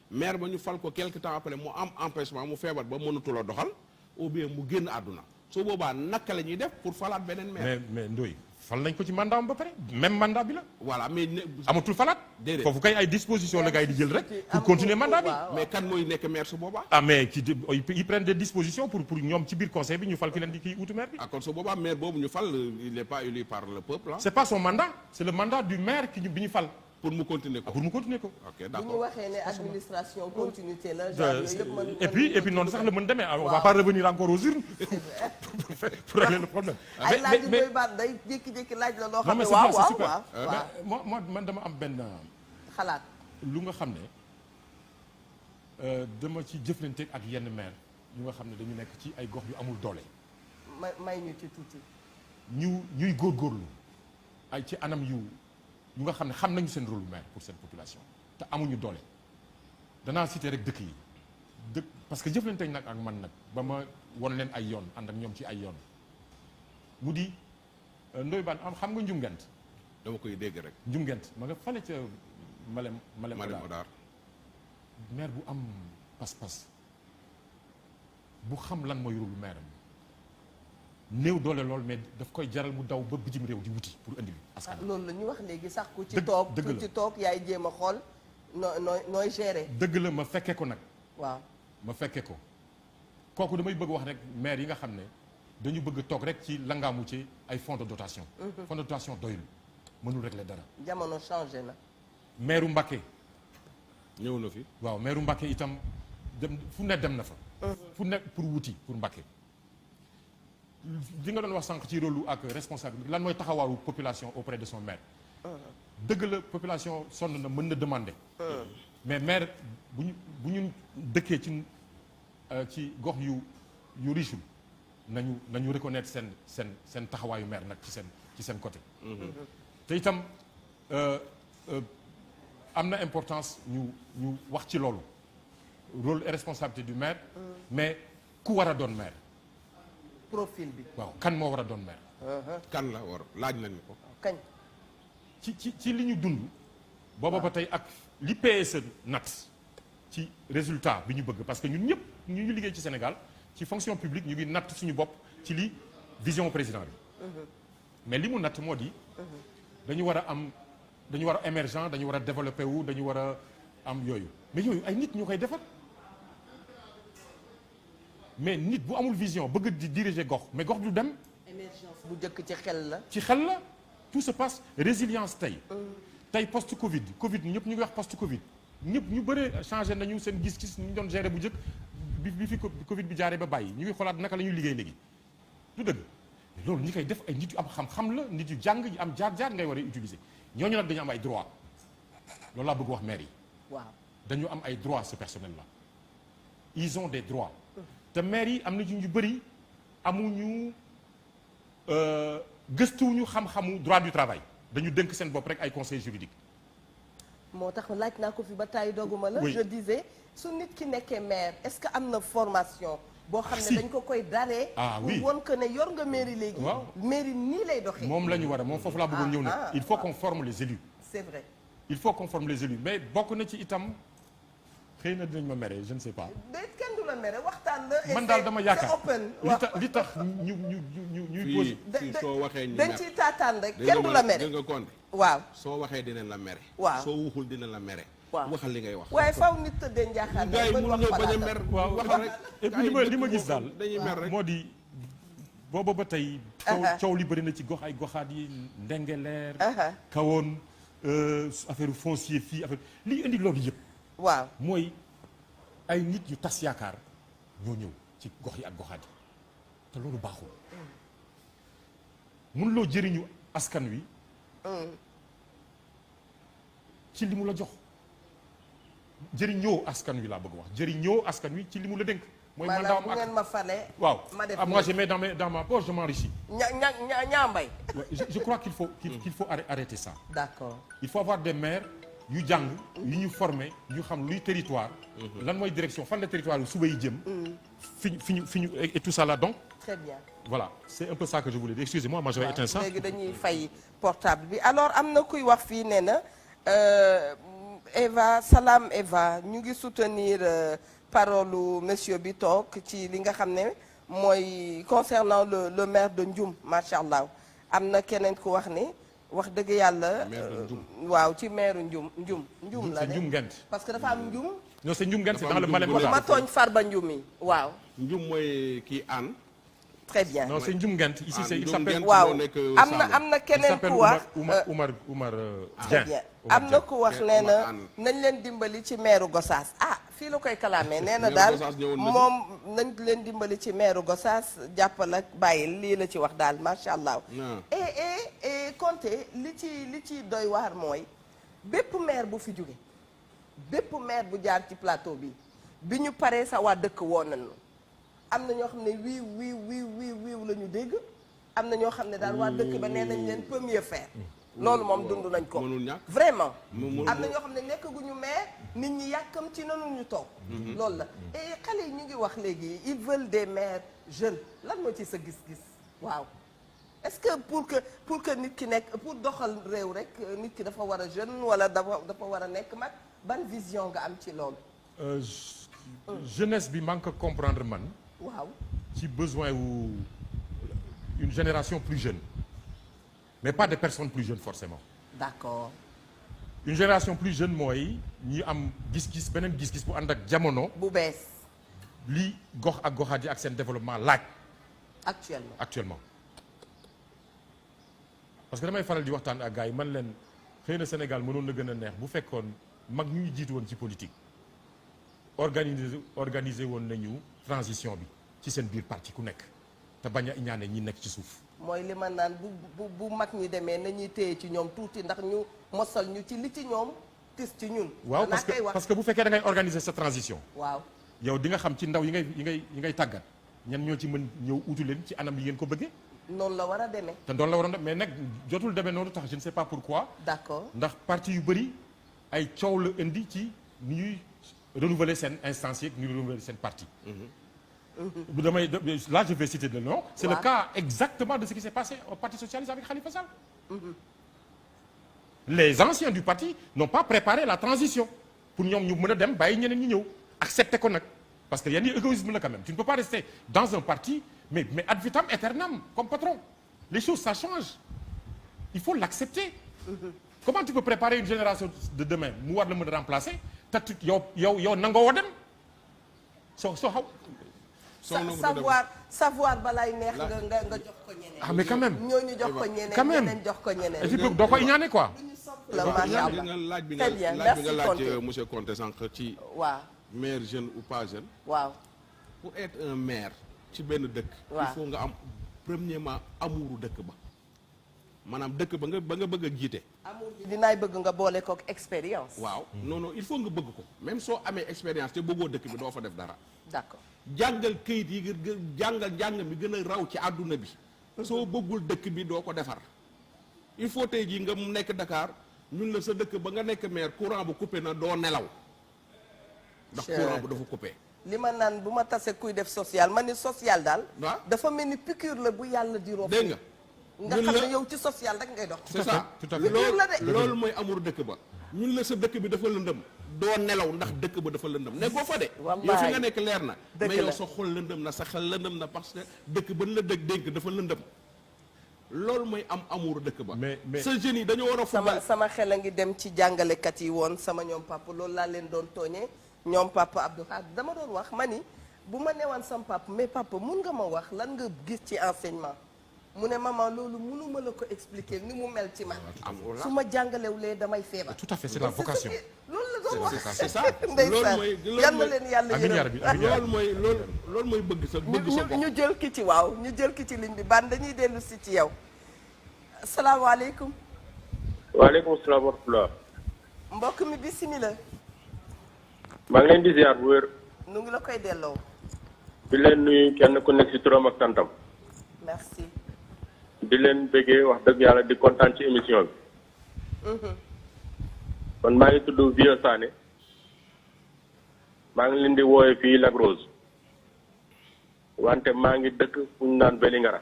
maire ba ñu fal ko quelque temps après mu am empêchement mu feebar ba mënatul a doxal ou bien mu génn àdduna su boobaa naka la ñuy def pour falaat beneen maire. mais Ndoye fal nañ ko ci mandat am ba pare même mandat bi la. voilà mais amatul falaat. déedéet foofu kay ay dispositions la gars yi di jël rek. pour continuer mandat bi. mais kan mooy nekk maire su boobaa. ah mais ils prennent des dispositions pour ñoom ci biir conseil bi ñu fal ki leen di kii utu maire bi. ah kon su boobaa maire boobu ñu fal il n'est pas élu par le peuple ah. c'est pas son mandat c'est le mandat du maire bi ñu fal. pour mu continuer ko. pour mu continuer ko. ok bu ñu d'accord waxee ne administration continuité la. genre yooyu yëpp et puis noonu sax la mën demee. on va pas revenir encore aux urnes. pour régler le problème. ay laaj yu doy baat day jékki-jékki laaj la loo xam ne c'est waaw waaw super. waaw mais man dama am benn. xalaat. lu nga xam ne dama ci jëflante ak yenn maire yu nga xam ne dañu nekk ci ay gox yu amul doole. may ñu ci tuuti. ñuy góorgóorlu ay ci anam yu nga xam ne xam nañu seen rôle maire pour seen population te amuñu doole danaa citer rek dëkk yi parce que jëflante nag ak man nag ba ma won leen ay yoon ànd ak ñoom ci ay yoon mu di Ndoye Bane xam nga Njumgent. dama koy dégg rek. Njumgent ma nga fale ca Malem Odar maire bu am pas-pas bu xam lan mooy rôle maire am néew doole lool mais daf koy jaral mu daw ba bitim réew di wuti pour indi askan. loolu la ñu wax léegi sax ku ci toog ku ci toog yaay jéem a xool nooy gérer. dëgg la ma fekkee ko nag. waaw ma fekkee ko kooku damay bëgg wax rek maire yi nga xam ne dañu bëgg toog rek ci langaamu ci ay fonds de dotation. fonds de dotation doyul mënul régler dara. jamono changé na. maire Mbacké. ñëw na fi. waaw maire Mbacké itam dem fu ne dem na fa. fu nekk pour wuti pour Mbacké. li nga doon wax sànq ci rôle ak responsabilité lan mooy taxawaaru population auprès de son maire. dëgg la population sonn na mën na demander. mais maire bu ñu dëkkee ci gox yu riche nañu reconnaître seen taxawaayu maire nag ci seen côté. te itam am na importance ñu wax ci loolu rôle et responsabilité du maire mais ku war a doon maire profil bi. waaw kan moo war a doon maire kan la war laaj nañu ko. kañ. ci li ñu dund booba ba tey ak li PSE nat ci résultat bi ñu bëgg parce que ñun ñëpp ñu liggéey ci Sénégal ci fonction publique ñu ngi natt suñu bopp ci li vision président bi mais li mu natt moo di dañu war a émergent dañu war a développé wu dañu war a am yooyu mais yooyu ay nit ñu koy defar mais nit bu amul vision bëgg di diriger gox mais gox du dem émergence bu njëkk ci xel la. ci xel la tout se passe résilience tey post Covid ñëpp ñu ngi wax post Covid ñëpp ñu bëre changé nañu seen gis-gis ñu doon gérer bu njëkk bi fi Covid bi jaaree ba bàyyi ñu ngi xoolaat naka la ñuy liggéey léegi du dëgg loolu ñi koy def ay nit yu am xam-xam la nit yu jàng yu am jaar-jaar ngay war a utiliser ñooñu nag dañu am ay droit loolu laa bëgg wax maire yi. waaw dañu am ay droits ce personnel là ils ont des droits te maire yi am na ñu bëri amuñu gëstuwuñu xam-xamu droit du travail dañu dënk seen bopp rek ay conseil juridique. moo tax laaj naa ko fi ba tàyyi dogguma la. Oui. je disais su nit ki nekkee maire est-ce que am na formation. boo xam Si. ne dañ ko koy daree. Ah, oui. pour won que ne yor nga mairie léegi. Waaw. mairie nii lay doxee. moom la ñu war a moom foofu laa bëggoon ñëw Ah, ne il faut qu'on forme les élus c'est vrai. il faut qu'on forme les élus mais bokk na ci itam xëy na dinañ ma mere je ne sais pas déet kenn du la mere waxtaan la. et man daal dama c'est yaakaar open. li tax ñuy posé fii soo waxee ñu dañ mer ciy taataan rek kenn du la mere. dégg nga Konde waaw. soo waxee dinañ la mere. Waaw. soo waxul dinañ la mere. waaw waxal li ngay wax. waaye faw nit tëddee njaaxaan. gars yi ba ñu wax mënuñoo bañ a xalaatam. mer. waaw waxal rek. et puis li ma gis daal dañuy mer rek. moo di booba ba tey coow li bëri na ci gox ay goxaat yi ndengeleer kawoon affaire foncier fii affaire li indi loolu yëpp waaw. mooy ay nit yu tas yaakaar ñoo ñëw ci gox yi ak goxaat yi te loolu baaxul mun loo jëriñu askan wi ci li mu la jox jëriñoo askan wi laa bëgg wax jëriñoo askan wi ci li mu la dénk mooy maanaam mandat bu am ngeen ak ma falee. waaw ma def moi je mets dans ma poche je m'enrichis ñaambay. Ouais, je crois qu'il faut arrêter ça d'accord. il faut avoir des maires yu jàng yu ñu formé yu xam luy territoire lan mooy direction fan la territoire yu suba yi jëm fi ñu et tout ça là donc très bien. voilà c'est un peu ça que je voulais dire excusez-moi moi j'avais éteint ça léegi dañuy fay portable bi alors am na kuy wax fii nee na Eva Salam Eva ñu ngi soutenir parole monsieur bi toog ci li nga xam ne mooy concernant le maire de Ndioum macha allah am na keneen ku wax ni wax dëgg yàlla. Maire de Ndioum. waaw ci maire Ndioum la c'est de Ndioum Ngent parce que dafa am Ndioum. non c'est Ndioum Ngent c'est Dafa dans am le Ndioum Malem bu ma Hodar tooñ Farba Ndioum yi waaw. Njum mooy kii aan. très bien. non c'est Ndioum Ngent ici c'est il s'appelle waaw moo nekk am na il keneen s'appelle ku wax. Oumar très Dieng bien Oumar am na Dieng. ku wax Oumar nee na Anne. nañ leen dimbali ci meeru Gossas ah fii la koy kalaamee nee na Meeru daal Gossas ñëwoon na fi. moom nañ leen dimbali ci meeru Gossas jàppal ak bàyyil lii la ci wax daal macha allah. Ah. et Konté li ci doy waar mooy bépp maire bu fi jóge bépp maire bu jaar ci plateau bi ñu paree sa waa dëkk woon nañu am na ñoo xam ne wiiw la ñu dégg am na ñoo xam ne daal waa dëkk ba nee nañ leen premier faire loolu moom dund nañ ko mënul ñàkk. vraiment mënul am na ñoo xam ne nekkaguñu maire nit ñi yàkkam ci nanu ñu toog loolu la et xale yi ñu ngi wax léegi ils veulent des maires jeunes lan moo ci sa gis-gis waaw est-ce que pour que nit ki nekk pour doxal réew rek nit ki dafa war a jeune wala dafa war a nekk mag ban vision nga am ci loolu jeunesse bi manque comprendre man waaw ci besoin wu une génération plus jeune mais pas des personnes plus jeunes forcément d'accord une génération plus jeune mooy ñi am gis-gis beneen gis-gis bu ànd ak jamono bu bees li gox ak goxaat yi ak seen développement laaj actuellement parce que damay faral di waxtaan ak gars yi man leen xëy na Sénégal mënoon na gën a neex bu fekkoon mag ñu jiitu woon ci politique organiser woon nañu transition bi ci seen biir parti ku nekk te bañ a ñaane ñi nekk ci suuf mooy li ma naan bu mag ñi demee nañuy téye ci ñoom tuuti ndax ñu mosal ñu ci li ci ñoom tis ci ñun waaw parce que bu fekkee da ngay organiser sa transition waaw yow di nga xam ci ndaw yi ngay tàggat ñan ñoo ci mën ñëw utu leen ci anam yi ngeen ko bëggee noonu la war a demee te noonu la war a mais nag jotul demee noonu tax je ne sais pas pourquoi d'accord ndax parti yu bëri ay coow la indi ci ni ñuy renouveler seen instance yeeg ni ñuy renouveler seen parti. Là je vais citer le nom. C'est le cas exactement de ce qui s'est passé au Parti socialiste avec Khalifa Sall. Les anciens du parti n'ont pas préparé la transition pour ñoom ñu mën a dem bàyyi ñeneen ñi ñëw accepter ko nag parce que yenn égoïsme la quand même. Tu ne peux pas rester dans un parti mais ad vitam aeternam comme patron. Les choses ça change. Il faut l'accepter. Comment tu peux préparer une génération de demain mu war la mën a remplacer te yow nangoo woo dem soo xaw. savoir balaay neex nga jox ko ñeneen. Ah mais quand même. ñooñu jox ko ñeneen. quand même ñeneen jox ko ñeneen. et puis doo ko ñaane quoi. laaj bi nga laaj monsieur Conté sànq ci. waaw maire jeune ou pas jeune. waaw. pour être un maire ci benn dëkk. waaw il faut nga am premièrement amouru dëkk ba maanaam dëkk ba nga bëgg a jiite. amour bi dinaay bëgg nga boole kook expérience. waaw non il faut nga bëgg ko même soo amee expérience te bëggoo dëkk bi doo fa def dara. d'accord jàngal këyit yi jàng mi gën a raw ci àdduna bi. soo bëggul dëkk bi doo ko defar. il faut tey jii nga mu nekk Dakar ñun la sa dëkk ba nga nekk maire courant bu coupé na doo nelaw. ndax courant bu dafa coupé. li ma naan bu ma tase kuy def social ma ni social daal. waaw dafa mel ni piqûre la bu yàlla di rof. dégg nga xam ne yow ci social rek ngay dox. c'est ça tout à fait loolu mooy amul dëkk ba. ñun la sa dëkk bi dafa lëndëm doo nelaw ndax dëkk ba dafa lëndëm ne boo fa de. yow fi nga nekk leer na. mais yow sa xol lëndëm na sa xel lëndëm na parce que dëkk ba la dénk dafa lëndëm. loolu mooy am amour dëkk ba. mais sa jeunes yi dañoo war a. sama xel a ngi dem ci jàngalekat yi woon sama ñoom papa loolu laa leen doon tooñee ñoom papa Abdou Khadre dama doon wax ma ni bu ma newaan sama papa mais papa mun nga ma wax lan nga gis ci enseignement mu ne maman loolu mënuma la ko expliquer ni mu mel ci man. su ma jàngalewulee damay feebar. tout à fait c'est la vocation. loolu la doon wax c'est ça ndeysaan yal na leen yàlla yërëm loolu mooy bëgg sa gox ñu jël ki ci waaw ñu jël ki ci ligne bi ban dañuy dellu si ci yow asalaamaaleykum. waaleykum salaam wa rahmatulah. mbokk mi bisimilah. maa ngi leen di ziar bu wér. nu ngi la koy delloo. di leen nuyu kenn ku nekk ci turam ak santam. merci. di leen bëggee wax dëgg yàlla di kontaan ci émission bi. kon maa ngi tudd Vieux Sané. maa ngi leen di wooye fii Lac Rose. wante maa ngi dëkk fu ñu naan Vélingara.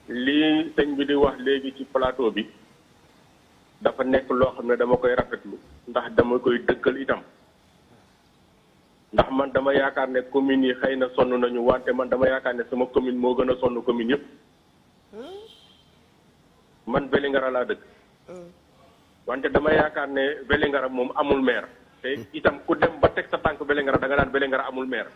lii sëñ bi di wax léegi ci plateau bi. dafa nekk loo xam ne dama koy rafetlu. ndax dama koy dëkkal itam. ndax man dama yaakaar ne communes yi xëy na sonn nañu wante man dama yaakaar ne sama commune moo gën a sonn commune yëpp. man Vélingara laa dëkk. wante dama yaakaar ne Vélingara moom amul maire. te itam ku dem ba teg sa tànk Vélingara da nga naan Vélingara amul maire.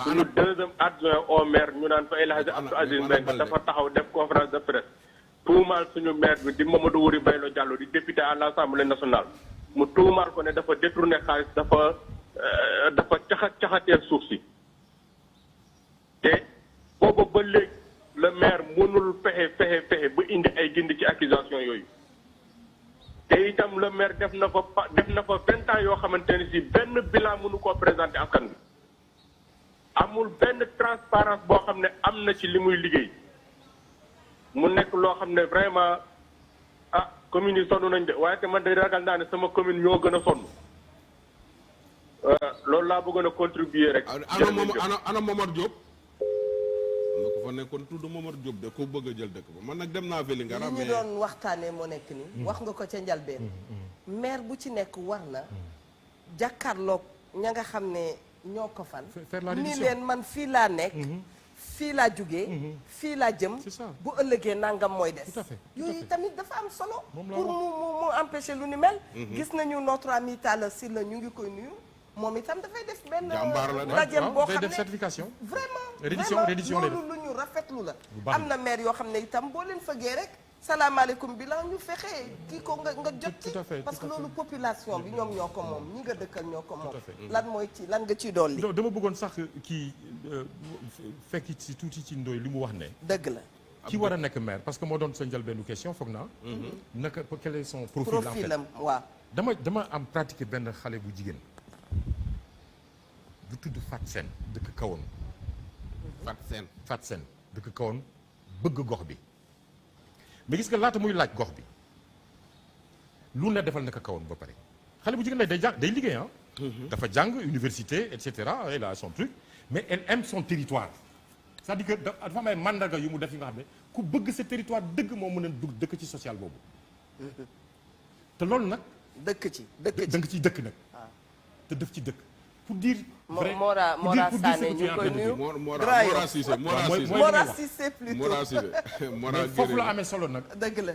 suñu deuxième adjoint au maire ñu naan fa El Hadji Abdou Aziz Mbengue dafa taxaw def conférence de presse. tuumaal suñu maire bi di Mamadou Wuri Baylo Diallo di député à l'Assemblée nationale. mu tuumaal ko ne dafa détourné xaalis dafa caxateel suuf si te booba ba léegi le maire mënul fexe ba indi ay gindi ci accusation yooyu te itam le maire def na fa 20 ans yoo xamante ne si benn bilan mënu koo présenté askan bi amul benn transparence boo xam ne am na ci li muy liggéey mu nekk loo xam ne vraiment commune yi sonn nañ de waaye te man day ragal naa ne sama commune ñoo gën a sonn loolu laa bëggoon a contribuer rek. ana Momar Diop. am na ko fa nekkoon tudd Momar Diop de ko bëgg a jël dëkk ba man nag dem naa Vélingara. mais li ñu doon waxtaanee moo nekk nii. wax nga ko ca njalbeen. maire bu ci nekk war na. jàkkaarloog ña nga xam ne ñoo ko fan. ni leen man fii laa nekk. fii laa jugee. fii laa jëm. bu ëllëgee nangam mooy des. yooyu tamit dafa am solo. pour mu empêcher lu ni mel. gis nañu notre ami Talla Sylla ñu ngi koy nuyu. moom itam dafay def benn rajem boo xam ne certification. vraiment loolu lu ñu rafetlu la. am na maire yoo xam ne itam boo leen fëggee rek. salaamaaleykum bi la ñu fexe kii ko nga jot ci. parce que loolu population bi ñoom ñoo ko moom ñi nga dëkkal ñoo ko moom. lan nga ciy dolli. dama bëggoon sax kii fekk ci tuuti ci Ndoye li mu wax ne. dëgg la. ki war a nekk maire parce que moo doon sa njëlbeenu question foog naa. naka quel est son profil am waaw. dama am pratiqué benn xale bu jigéen bu tudd Fat Sène dëkk Kawoon. Fat Sène dëkk Kawoon bëgg gox bi. mais gis nga laata muy laaj gox bi lu ne defal na ko kawoon ba pare xale bu jigéen day jàng day liggéey ah. dafa jàng université et cetera elle a son truc mais elle aime son territoire c'est-à-dire que dafa am ay mandarga yu mu def yi nga xam ne ku bëgg sa territoire dëgg moo mën a dugg dëkk ci social boobu te loolu nag. dëkk ci dëkk nag. te def ci dëkk pour dire. vrai Mora Sané ñu koy nuyu. Mora Cissé Mora Cissé plutôt. Mora Cissé Mora mais foofu la amee solo nag. dëgg la.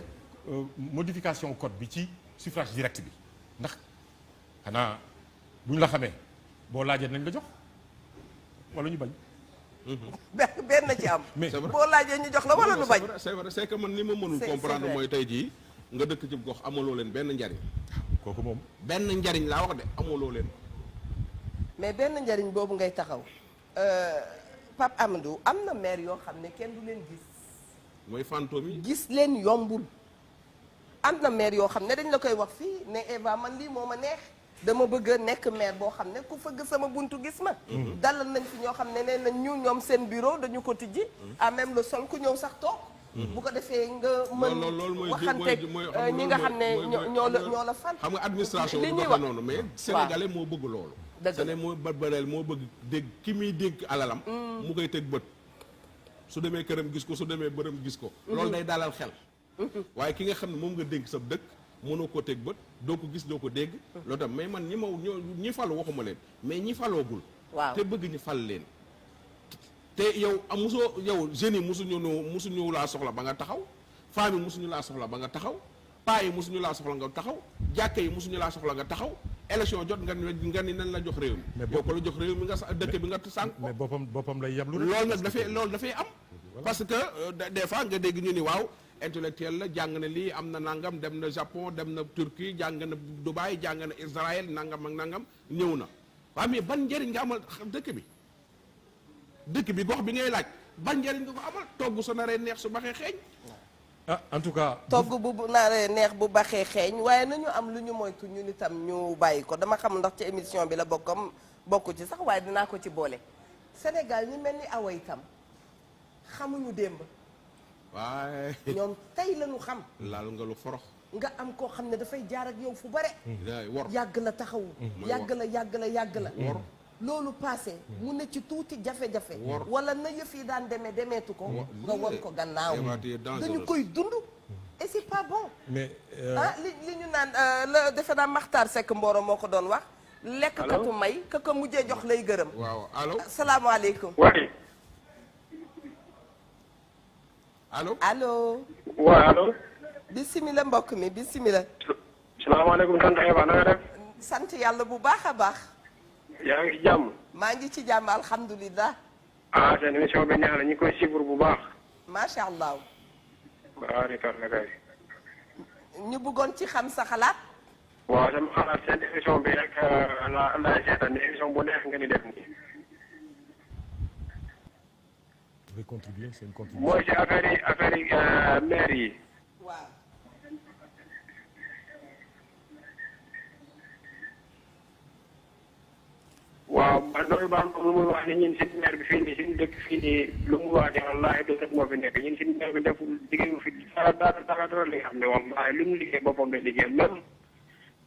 modification code bi ci suffrage direct bi ndax xanaa bu ñu la xamee boo laajee nañ la jox wala ñu bañ. benn ci am. mais boo laajee ñu jox la wala ñu bañ. c'est vrai c'est que man li ma mënul comprendre mooy tey jii nga dëkk ci gox amaloo leen benn njariñ. kooku moom. benn njariñ laa wax de amaloo leen. mais benn njariñ boobu ngay taxaw Pape Amadou am na maire yoo xam ne kenn du leen gis. mooy fantôme yi. gis leen yombul. am na maire yoo xam ne dañ la koy wax fii ne Eva man lii moo ma neex dama bëgg a nekk maire boo xam ne ku fëgg sama buntu gis ma. dalal nañ fi ñoo xam ne nee nañ ñu ñoom seen bureau dañu ko tijji. à même le sol ku ñëw sax toog. bu ko defee nga mën waxanteeg ñi nga xam ne ñoo la fan. xam nga administration li du ñuy doxee wax noonu mais sénégalais moo bëgg loolu. dëgg la moo barbareel moo bëgg dégg ki muy dégg alalam. mu koy teg bët. su demee këram gis ko su demee bërëm gis ko. loolu day dalal xel. waaye ki nga xam ne moom nga dégg sa dëkk mënoo koo teg bët doo ko gis doo ko dégg. loolu tam mais man ñi falu waxuma leen mais ñi faloogul. waaw te bëgg ñu fal leen. te yow musoo yow jeunes yi musuñu laa soxla ba nga taxaw femmes yi musuñu laa soxla ba nga taxaw paa yi musuñu laa soxla nga taxaw jàkka yi musuñu laa soxla nga taxaw élection jot nga ni nañ la jox réew mi. yow ko la jox réew mi nga dëkk bi nga sànq ko. mais boppam lay yablu. loolu nag dafay am. parce que des fois nga dégg ñu ni waaw intellectuel la jàng na lii am na nangam dem na Japon dem na Turquie jàng na Dubaï jàng na Israël nangam ak nangam ñëw na waaw mais ban njëriñ nga amal dëkk bi gox bi ngay laaj ban njëriñ nga ko amal togg su naree neex su baxee xeeñ. ah en tout cas. togg bu naree neex bu baxee xeeñ waaye nañu am lu ñu moytu ñun itam ñu bàyyi ko dama xam ndax ci émission bi la bokku ci sax waaye dinaa ko ci boole. Sénégal ñu mel ni awa itam xamuñu démb. waaye. ñoom tey lañu xam. laal nga lu forox. nga am koo xam ne dafay jaar ak yow fu bare. wor yàgg la taxawu. yàgg la. wor loolu passé mu ne ci tuuti jafe-jafe. wala na yëf yi daan demeetu ko. nga won ko gannaaw. dañu koy dund. et c'est pas bon. mais li ñu naan la defe naa Maxtaar Seck Mboro moo ko doon wax. lekk katu may ka ko mujjee jox lay gërëm. waaw allo salaamaaleykum. oui. allo. waaw allo. bisimilah mbokk mi bisimilah. salaamaaleykum tonton Eva na nga def. sant yàlla bu baax a baax. yaa ngi ci jàmm. maa ngi ci jàmm alhamdulilah. seen émission bi neex na ñu ngi koy suivre bu baax. macha allah. waaw di toll kay. ñu bëggoon ci xam sa xalaat. waaw sama xalaat seen émission bi rek la seetaan émission bu neex nga ni def nii. vous pouvez contribuer c'est une contribution. mooy ci affaire yi maire yi. waaw. waaw man loolu baax na lu muy wax ni ñun suñu maire bi fii nii suñu dëkk fii nii lu mu wax ne wallaahi du rek moo fi nekk ñun suñu maire bi deful liggéeyu fi dara li nga xam ne wallaahi lu mu liggéey boppam la liggéey même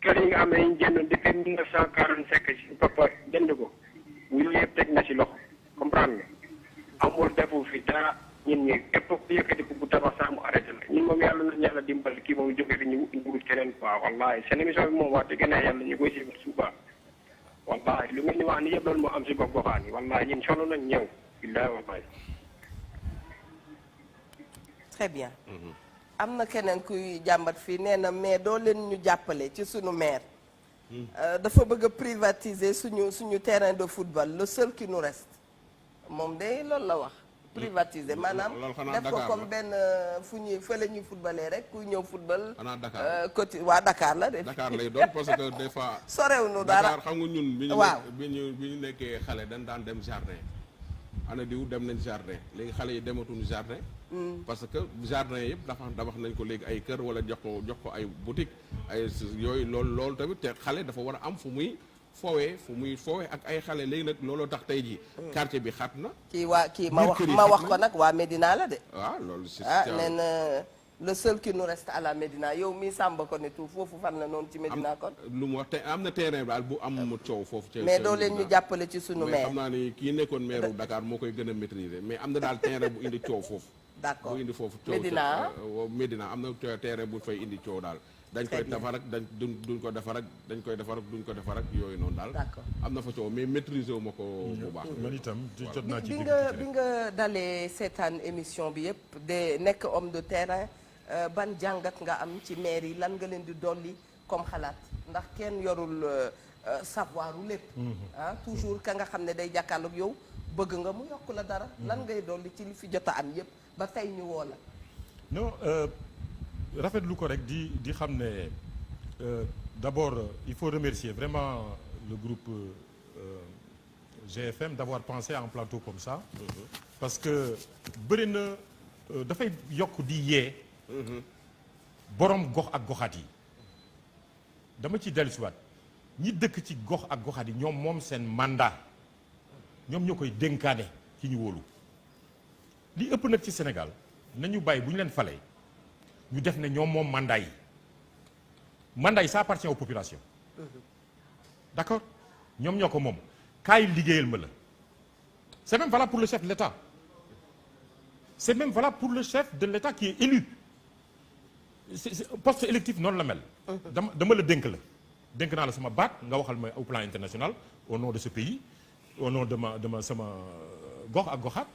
kër yi nga xam ne ñu jënd depuis 1945 si papa jënd ko yooyu yëpp teg na si loxo comprendre nga amul deful fi dara ñun ñi képp ku yëkkati ko bu tabax sax mu arrêté la ñun moom yàlla nañu yàlla dimbali kii moom jóge fi ñu wut keneen quoi wallaahi seen émission bi moom wax dëgg ne yàlla ñu koy suivre suba wallahi lu ngeen di wax ni yëpp loolu moo am si gox goxaan yi wallahi ñun solo nañ ñëw billahi wallahi. très bien. am na keneen kuy jàmbat fii nee na mais doo leen ñu jàppale ci suñu maire. dafa bëgg a privatiser suñu terrain de football le seul qui nous reste moom de loolu la wax. privatiser maanaam def ko comme benn fu ñuy fële ñuy footballé rek kuy ñëw football. xanaa Dakar côté waa Dakar la de. Dakar lay doon parce que des fois. sorewuñu dara Dakar xam nga ñun. waaw bi ñu nekkee xale dañ daan dem jardin. ana diw dem nañ jardin léegi xale yi dematuñu jardin. parce que jardin yëpp dafa nañ ko léegi ay kër wala jox ko ay boutique ay yooyu loolu tamit te xale dafa war a am fu muy foowee ak ay xale léegi nag looloo tax tey jii. quartier bi xat na. kii ma wax ko nag waa Medina la de. waaw loolu si nee na le seul qui nous reste à la Médina yow mii Samba ko ne tout foofu fan la noonu ci Médina kon. lu mu wax te am na terrain daal bu am coow foofu. ca mais doo leen ñu jàppale ci sunu mais maire. xam naa ni kii nekkoon maire Dakar moo koy gën a maîtriser mais am na daal terrain bu indi coow foofu. d'accord bu indi foofu coow Médina Médina am na terrain bu fay indi coow daal. dañ koy defar ak duñ ko defar ak dañ koy defar ak duñ ko defar ak yooyu noonu daal. d'accord am na fa coow mais maîtriser wu ma ko bu baax. man itam jot naa ci bi nga dalee seetaan émission bi yëpp de nekk homme de terrain ban jàngat nga am ci maire yi lan nga leen di dolli comme xalaat ndax kenn yorul savoir u lépp. Toujours ka nga xam ne day jàkkaarloog yow bëgg nga mu yokk la dara. lan ngay dolli ci li fi jot a am yëpp ba tey ñu woo la. non rafetlu ko rek di xam ne d'abord il faut remercier vraiment le groupe GFM d'avoir pensé à un plateau comme ça. Parce que bëri na dafay yokk di yee. borom gox ak goxaat yi dama ci dellusiwaat ñi dëkk ci gox ak goxaat yi ñoom moom seen mandat ñoom ñoo koy dénkaane ci ñu wóolu li ëpp nag ci Sénégal nañu bàyyi bu ñu leen falee ñu def ne ñoom moom mandat yi ça appartient aux populations d'accord ñoom ñoo ko moom kaay liggéeyal ma la c'est même valable pour le chef de l'État c'est même valable pour le chef de l'État qui est élu poste électif noonu la mel dama la dénk naa la sama baat nga waxal ma au plan international au nom de ce pays au nom de ma sama gox ak goxaat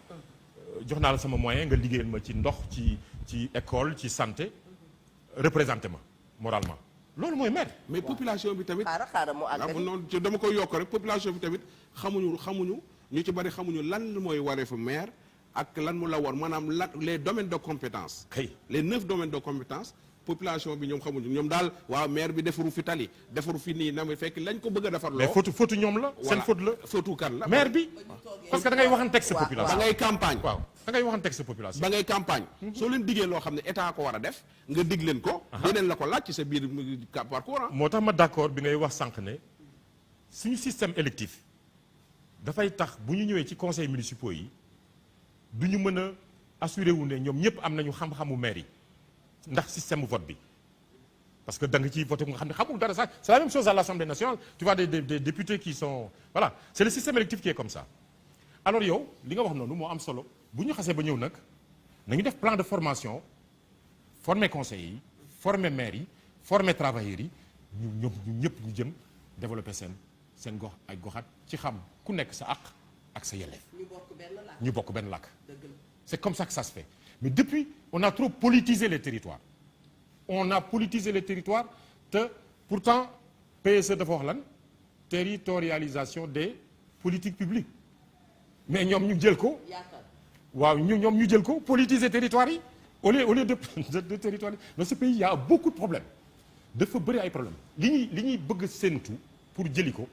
jox naa la sama moyen nga liggéeyal ma ci ndox ci école ci santé représenté ma moralement loolu mooy maire. mais population bi tamit. xaaral mu àggali noonu dama koy yokk rek population bi tamit xamuñu ñu ci bari xamuñu lan mooy wareefu maire ak lan mu la war maanaam les domaines de compétence. les 9 domaines de compétence population bi ñoom xamuñu ñoom daal waaw maire bi defaru fi tali defaru fi nii na muy fekk lañ ko bëgg a defar loo. mais faute ñoom la. seen faute la faute kan la. maire bi parce que da ngay waxanteeg sa population. da ngay campagne. waaw da ngay waxanteeg sa population. ba ngay campagne. soo leen diggee loo xam ne état ko war a def nga dig leen ko. dinañ la ko laaj ci sa biir parcours. moo tax ma d'accord bi ngay wax sànq ne suñu système électif dafay tax bu ñu ñëwee ci conseils municipaux yi du ñu mën a assurer wu ne ñoom ñëpp am nañu xam-xamu maire yi ndax système vote bi parce que da nga ciy voté nga xam ne xamul dara sax c'est la même chose à l'Assemblée nationale tu vois des députés qui sont voilà c'est le système électif qui est comme ça. alors yow li nga wax noonu moo am solo bu ñu xasee ba ñëw nag nañu def plan de formation former conseillers yi former maires yi former travailleurs yi ñu ñëpp ñu jëm développer seen gox ak goxaat ci xam ku nekk sa àq ak sa yelleef. ñu bokk benn làkk. c'est comme ça que ça se fait mais depuis on a trop politisé les territoires te pourtant PSE dafa wax lan territorialisation des politiques publiques mais ñoom ñu jël ko. waaw ñoom ñu jël ko politiser territoire yi au lieu de territoire dans ce pays il y a beaucoup de problèmes dafa bëri ay problèmes li ñuy bëgg séentu pour jëli ko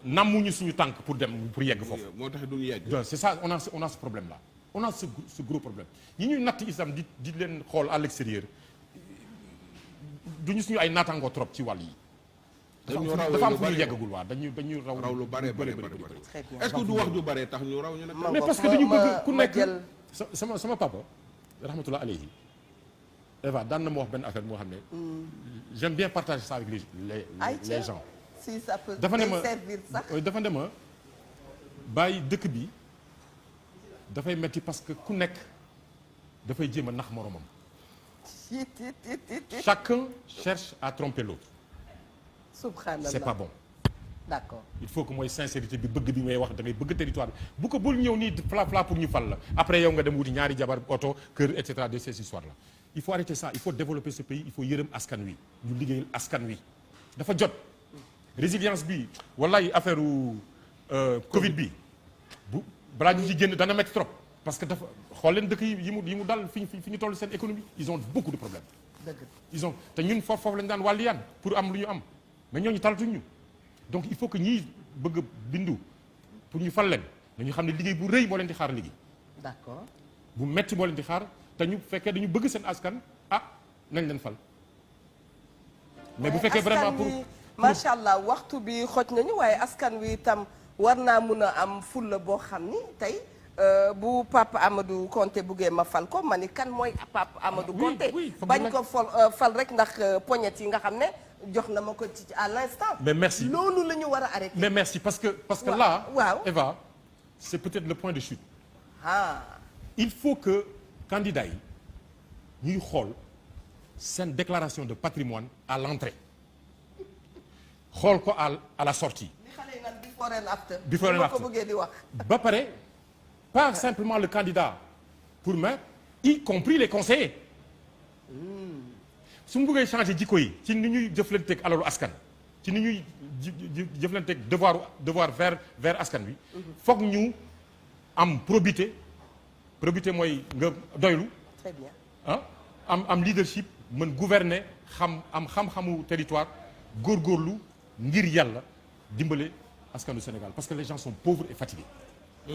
nammuñu suñu tànk pour yegg foofu. moo tax duñu yegg. c'est ça on a ce problème là on a ce gros problème ñi ñuy natt islam di leen xool à l'extérieur duñu suñu ay naataangoo trop ci wàll yi. dafa am fu ñu yeggagul waa dañuy raw lu bare bëri est-ce que du wax ju bare tax ñu raw ñu nag. mais parce que dañu bëgg ku nekk sama papa rahmatullah alayhi Eva daan na ma wax benn affaire moo xam ne j'aime bien partager ça avec les gens. si ça peut servir sax dafa ne ma bàyyi dëkk bi dafay metti parce que ku nekk dafay jéem a nax moromam. chacun cherche à tromper l'autre. subhanallah c'est pas bon. d'accord il faut que mooy sincérité bi bëgg bi ngay wax da ngay bëgg territoire bi bu ko bul ñëw nii fla pour ñu fal la après yow nga dem wuti ñaari jabar oto kër et cetera de ces histoires là. il faut arrêter ça il faut développer ce pays il faut yërëm askan wi ñu liggéeyal askan wi dafa jot. résilience bi wallahi affaire Covid bi bu balaa ñu ci génn dana métti trop parce que dafa xool leen dëkk yi mu dal fi ñu toll seen économie ils ont beaucoup de problèmes. ils ont te ñun foofu lañu daan wàlliyaan pour am lu ñu am mais ñooñu talatuñ ñu donc il faut que ñiy bëgg a bindu pour ñu fal leen nañu xam ne liggéey bu rëy moo leen di xaar liggéey. d'accord bu metti moo leen di xaar te ñu fekkee dañu bëgg seen askan nañ leen fal. mais bu fekkee vraiment pour. macha allah waxtu bi xoj nañu waaye askan wi itam war naa mun a am fulla boo xam ni tey bu Pape Amadou Konté buggee ma fal ko ma ni kan mooy Pape Amadou Konté bañ ko fal rek ndax poñet yi nga xam ne jox na ma ko ci à l'instant. mais merci loolu la ñu war a arrêter. mais merci parce que là. waaw Eva c'est peut-être le point de chute. ah. il faut que candidats yi ñuy xool seen déclaration de patrimoine à l'entrée xool ko à la sortie. li xale yi naan before and after. before and after ko bëggee di wax. ba pare pas simplement le candidat pour maire y compris les conseillers. su mu bëggee changer jikko yi ci ni ñuy jëflanteeg alalu askan ci ni ñuy jëflanteeg devoir vers askan wi. foog ñu am probité mooy nga doylu. très bien ah am leadership mën gouverner xam-xamu territoire góorgóorlu ngir yàlla dimbale askanu Sénégal parce que les gens sont pauvres et fatigués.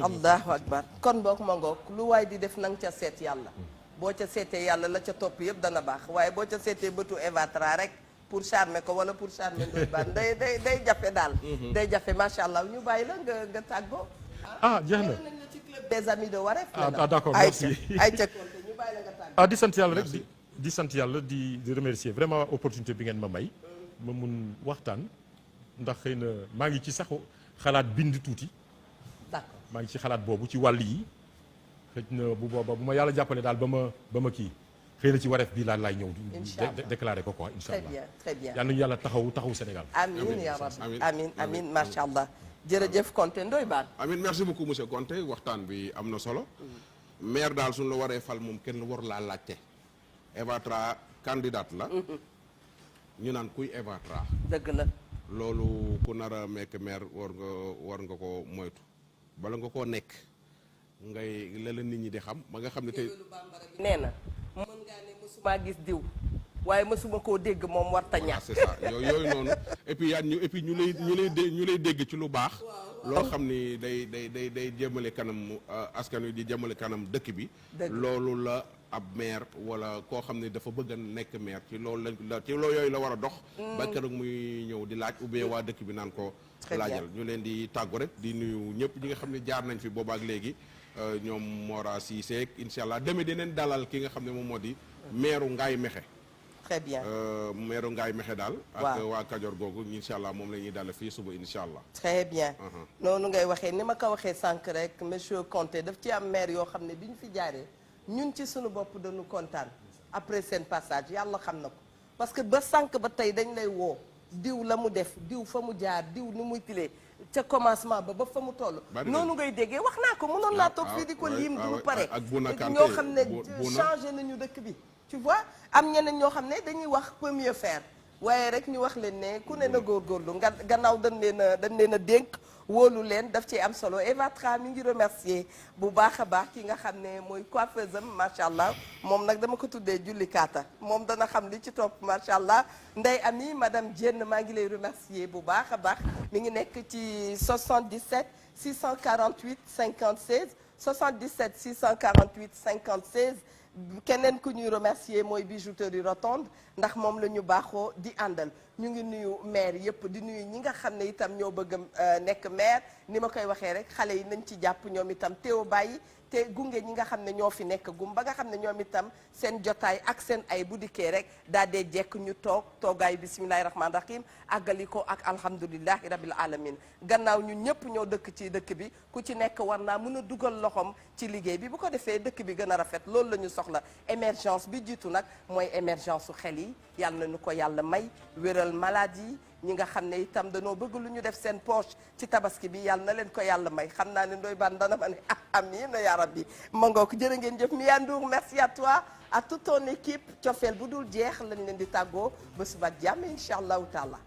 allahu akbar kon boog ma ngoog lu waay di def nang ca seet yàlla. boo ca seetee yàlla la ca topp yëpp dana baax waaye boo ca seetee bëtu Eva Tra rek pour charmer ko wala pour charmer Ndoye Bane day jafe daal. day jafe macha allah ñu bàyyi la nga tàggoo. jeex na nañ la ci club des amis de Wareef. d'accord merci ayca Konté ñu bàyyi la nga tàggoo. di sant yàlla rek di sant yàlla di remercier vraiment opportunité bi ngeen ma may. ma mun waxtaan ndax xëy na maa ngi ci sax xalaat bind tuuti. d'accord maa ngi ci xalaat boobu ci wàll yi. xëy na bu booba bu ma yàlla jàppale daal ba ma kii xëy na ci wareef bii laay ñëw. déclaré ko quoi incha allah. très bien très bien. yal nañu yàlla taxawu Sénégal. amiin yaa rabbi amiin macha allah. jërëjëf Konté Ndoye Bane. amiin merci beaucoup monsieur Konté waxtaan bi am na solo. maire daal suñu la waree fal moom kenn war laa laajte. Eva Tra candidate la. ñu naan kuy Eva Tra. dëgg la. loolu ku nar a nekk maire war nga ko moytu bala nga koo nekk. ngay la nit ñi di xam ba nga xam ne tey. nee na mën ngaa ne mësuma gis diw waaye mësuma koo dégg moom warta ñàkk. c'est ça yooyu noonu et puis ñu lay dégg ci lu baax. loo xam ni day jëmale kanam askan wi di jëmale kanam dëkk bi. loolu la ab maire wala koo xam ne dafa bëgg a nekk maire ci loolu yooyu la war a dox. ba keroog muy ñëw di laaj ou bien waa dëkk bi naan ko. laajal ñu leen di tàggu rek di nuyu ñëpp ñi nga xam ne jaar nañ fi boobaak léegi. ñoom Mora Cissé incha allah demee dineen dalal ki nga xam ne moom moo di maire Ngaye Mékhé. très bien maire Ngaye Mékhé daal. ak waa Kajoor googu incha allah moom la ñuy dalal fii suba incha allah. très bien. noonu ngay waxee ni ma ko waxee sànq rek monsieur Konté daf ci am maire yoo xam ne bi ñu fi jaaree ñun ci suñu bopp dañu kontaan après seen passage yàlla xam na ko parce que ba sànq ba tey dañ lay woo diw la mu def diw fa mu jaar diw ni muy tilee. ca commencement ba fa mu toll. noonu ngay déggee wax naa ko mënoon naa toog fii di ko liim du pare. ñoo xam ne changé nañu dëkk bi. tu vois am ñeneen ñoo xam ne dañuy wax peut mieux faire waaye rek ñu wax leen ne ku ne na góorgóorlu gannaaw dañ leen a dénk wóolu leen daf ci am solo Eva Tra mi ngi remercier bu baax a baax ki nga xam ne mooy coiffeuse am macha allah moom nag dama ko tuddee julli kaata moom dana xam li ci topp macha allah Ndeye Ami madame Diène maa ngi lay remercier bu baax a baax mi ngi nekk ci 77 648 56 77 648 56 keneen ku ñuy remercier mooy bijouterie Rotonde ndax moom la ñu baaxoo di àndal ñu ngi nuyu maire yëpp di nuyu ñi nga xam ne itam ñoo bëgg nekk maire ni ma koy waxee rek xale yi nañ ci jàpp ñoom itam teew bàyyi te gunge ñi nga xam ne ñoo fi nekk gum ba nga xam ne ñoom itam seen jotaay ak seen ay bu dikkee rek daal dee jekk ñu toogaayu bisimilahi rahmaani rahim àggali ko ak alhamdulilahi rabil alamin gannaaw ñun ñëpp ñoo dëkk ci dëkk bi ku ci nekk war naa mën a dugal loxoom ci liggéey bi bu ko defee dëkk bi gën a rafet loolu la ñu soxla émergence bi jiitu nag mooy émergence su xel yi yàlla nañu ko yàlla may wéral maladie ñi nga xam ne itam dañoo bëgg lu ñu def seen poche ci tabaski bi yàlla na leen ko yàlla may xam naa ne Ndoye Bane dana ma ne amiin ya rabbi ma ngoog jërë ngeen jëf Mia Ndour merci à toi à toute ton équipe cofeel bu dul jeex lañ leen di tàggoo ba suba ak jàmm incha allahu taala